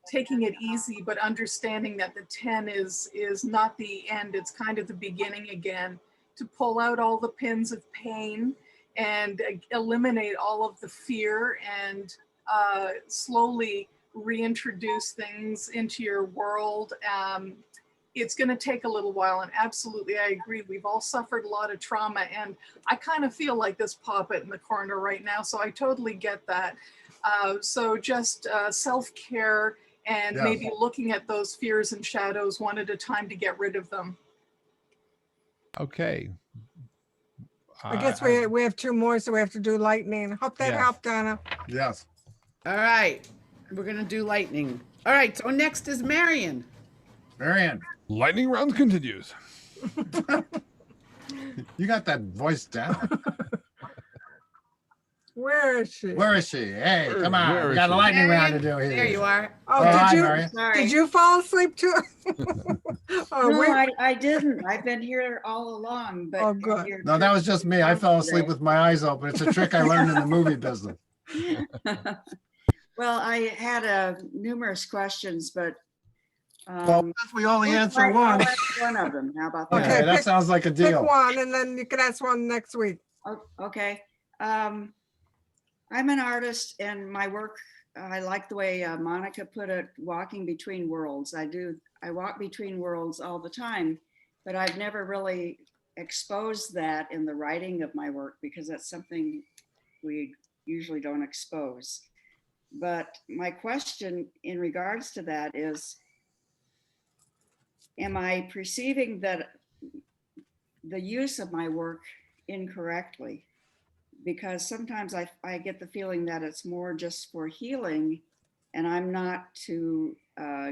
taking it easy, but understanding that the 10 is not the end. It's kind of the beginning again, to pull out all the pins of pain and eliminate all of the fear and slowly reintroduce things into your world. It's going to take a little while, and absolutely I agree. We've all suffered a lot of trauma, and I kind of feel like this poppet in the corner right now, so I totally get that. So just self-care and maybe looking at those fears and shadows one at a time to get rid of them. Okay. I guess we have 2 more, so we have to do lightning. Hope that helped, Donna. Yes. All right. We're going to do lightning. All right. So next is Marion. Marion. Lightning round continues. You got that voice down. Where is she? Where is she? Hey, come on. We got a lightning round to do here. There you are. Oh, did you fall asleep too? No, I didn't. I've been here all along. But good. No, that was just me. I fell asleep with my eyes open. It's a trick I learned in the movie business. Well, I had numerous questions, but well, we only answer one. I'll ask one of them. How about that? Okay, that sounds like a deal. Pick one, and then you can ask one next week. Okay. I'm an artist, and my work, I like the way Monica put it, walking between worlds. I walk between worlds all the time, but I've never really exposed that in the writing of my work because that's something we usually don't expose. But my question in regards to that is, am I perceiving that the use of my work incorrectly? Because sometimes I get the feeling that it's more just for healing and I'm not to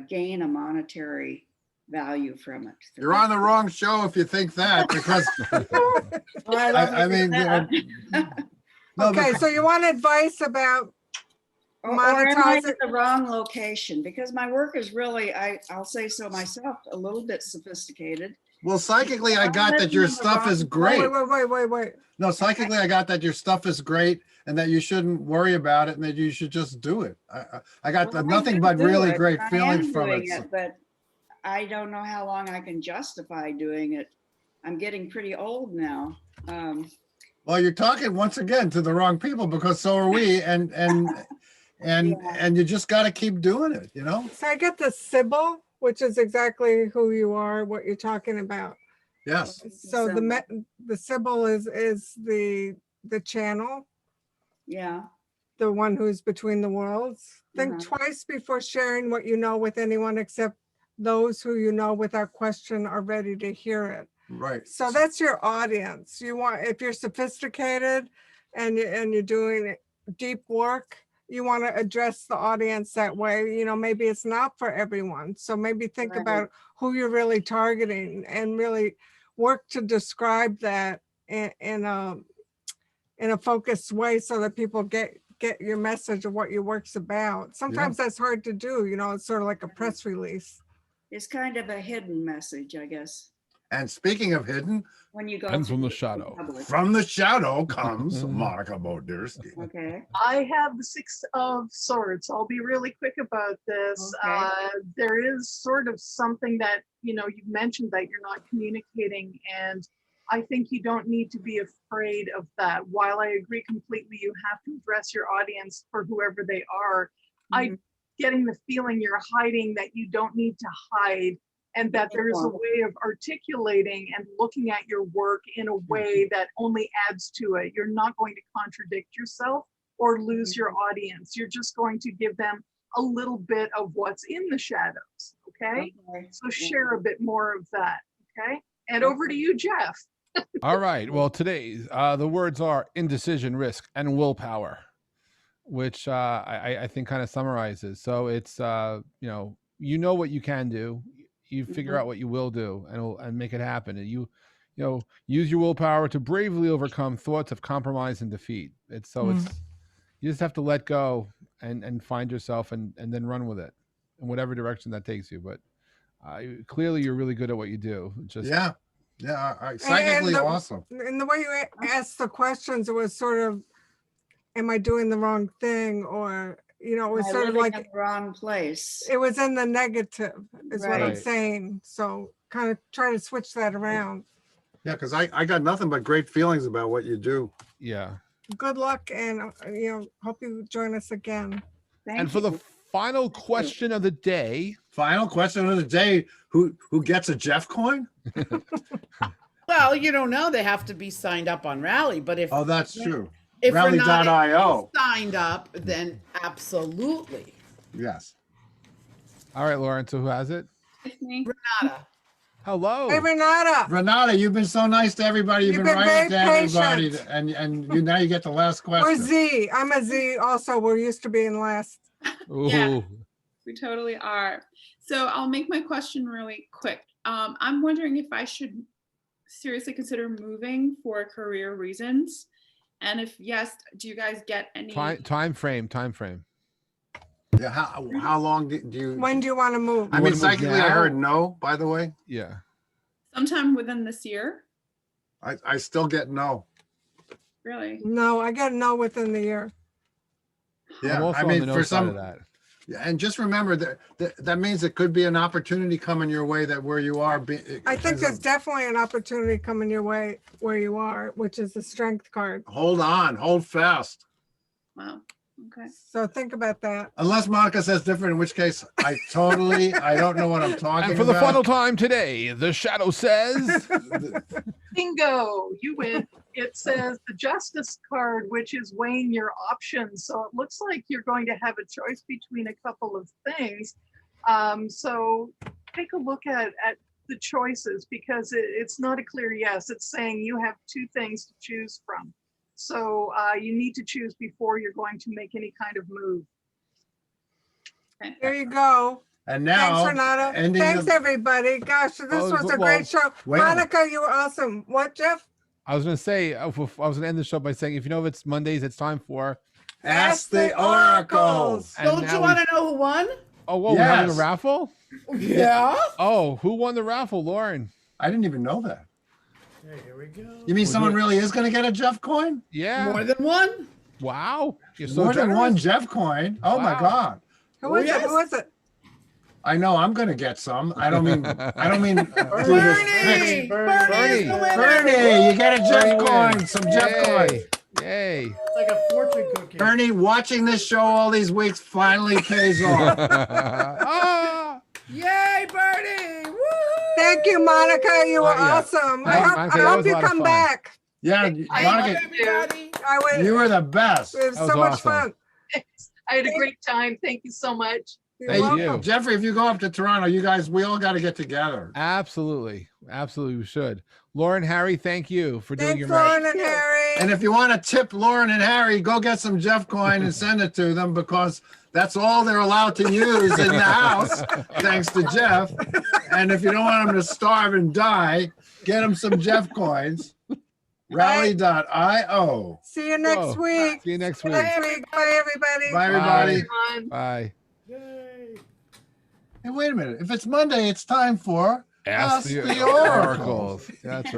gain a monetary value from it. You're on the wrong show if you think that, because I mean, okay, so you want advice about or am I in the wrong location? Because my work is really, I'll say so myself, a little bit sophisticated. Well, psychically, I got that your stuff is great. Wait. No, psychically, I got that your stuff is great and that you shouldn't worry about it and that you should just do it. I got nothing but really great feelings from it. But I don't know how long I can justify doing it. I'm getting pretty old now. Well, you're talking once again to the wrong people because so are we, and you just got to keep doing it, you know. So I get the Sybil, which is exactly who you are, what you're talking about. Yes. So the Sybil is the channel. Yeah. The one who's between the worlds. Think twice before sharing what you know with anyone except those who you know without question are ready to hear it. Right. So that's your audience. You want, if you're sophisticated and you're doing deep work, you want to address the audience that way. You know, maybe it's not for everyone. So maybe think about who you're really targeting and really work to describe that in a focused way so that people get your message of what your work's about. Sometimes that's hard to do. You know, it's sort of like a press release. It's kind of a hidden message, I guess. And speaking of hidden, when you go comes from the shadow. From the shadow comes Monica Bodirsky. Okay. I have the 6 of Swords. I'll be really quick about this. Okay. There is sort of something that, you know, you've mentioned that you're not communicating, and I think you don't need to be afraid of that. While I agree completely, you have to address your audience for whoever they are. I'm getting the feeling you're hiding that you don't need to hide, and that there is a way of articulating and looking at your work in a way that only adds to it. You're not going to contradict yourself or lose your audience. You're just going to give them a little bit of what's in the shadows, okay? So share a bit more of that, okay? And over to you, Jeff. All right. Well, today the words are indecision, risk, and willpower. which I think kind of summarizes. So it's you know what you can do, you figure out what you will do, and make it happen. And you use your willpower to bravely overcome thoughts of compromise and defeat. It's you just have to let go and find yourself and then run with it in whatever direction that takes you. But clearly you're really good at what you do. Just psychically awesome. And the way you asked the questions, it was sort of, am I doing the wrong thing? Or, it was sort of like in the wrong place. It was in the negative is what I'm Right. saying. So kind of try to switch that around. Yeah, because I got nothing but great feelings about what you do. Yeah. Good luck, and hope you join us again. And for the final question of the day. Final question of the day. Who gets a Jeff coin? Well, you don't know. They have to be signed up on Rally, but if that's true. If we're not Rally.io. signed up, then absolutely. Yes. All right, Lauren. So who has it? It's me. Renata. Hello. Hey, Renata. Renata, you've been so nice to everybody. You've been writing to very everybody, patient. and now you get the last We're question. Z. I'm a Z also. We're used to being last. Yeah. We totally are. So I'll make my question really quick. I'm wondering if I should seriously consider moving for career reasons. And if yes, do you guys get any Time frame. Yeah, how long do you? When do you want to move? I mean, psychically, I heard no. By the way, yeah. sometime within this year? I still get no. Really? No, I got no within the year. Yeah, I'm also I on mean, the no for side some. of that. Yeah, and just remember that means it could be an opportunity coming your way that where you are. I think there's definitely an opportunity coming your way where you are, which is the strength card. Hold on, hold fast. Wow. Okay. So think about that. Unless Monica says different, in which case I don't know what I'm talking about. And for the final time today, the shadow says. Bingo, you win. It says the Justice card, which is weighing your options. So it looks like you're going to have a choice between a couple of things. So take a look at the choices, because it's not a clear yes. It's saying you have two things to choose from. So you need to choose before you're going to make any kind of move. There you go. And now, thanks, Renata. Thanks, everybody. Gosh, this was a great show. Monica, you were awesome. What, Jeff? I was going to say, I was going to end the show by saying, if if it's Mondays, it's time for Ask the Oracles. Don't you want to know who won? Oh, whoa, we're having a raffle? Yeah. Oh, who won the raffle, Lauren? I didn't even know that. Hey, here we go. You mean someone really is going to get a Jeff coin? Yeah. More than one? Wow. You're so More than generous. one Jeff coin. Oh my God. Who is it? Who is it? I know I'm going to get some. I don't mean. Bernie, you get a Jeff coin. Some Jeff coin. Yay. It's like a fortune cookie. Bernie, watching this show all these weeks finally pays off. Yay, Bernie! Woo! Thank you, Monica. You were awesome. I hope you come back. Yeah, Monica, you were the best. It was so much fun. I had a great time. Thank you so much. Thank you. Jeffrey, if you go up to Toronto, we all got to get together. Absolutely. Absolutely, we should. Lauren, Harry, thank you for doing your Lauren magic. and Harry. And if you want to tip Lauren and Harry, go get some Jeff coin and send it to them, because that's all they're allowed to use in the house, thanks to Jeff. And if you don't want them to starve and die, get them some Jeff coins. Rally.io. See you next week. See you next week. Bye, everybody. Bye, everybody. Bye. Hey, wait a minute. If it's Monday, it's time for Ask the Oracles. That's right.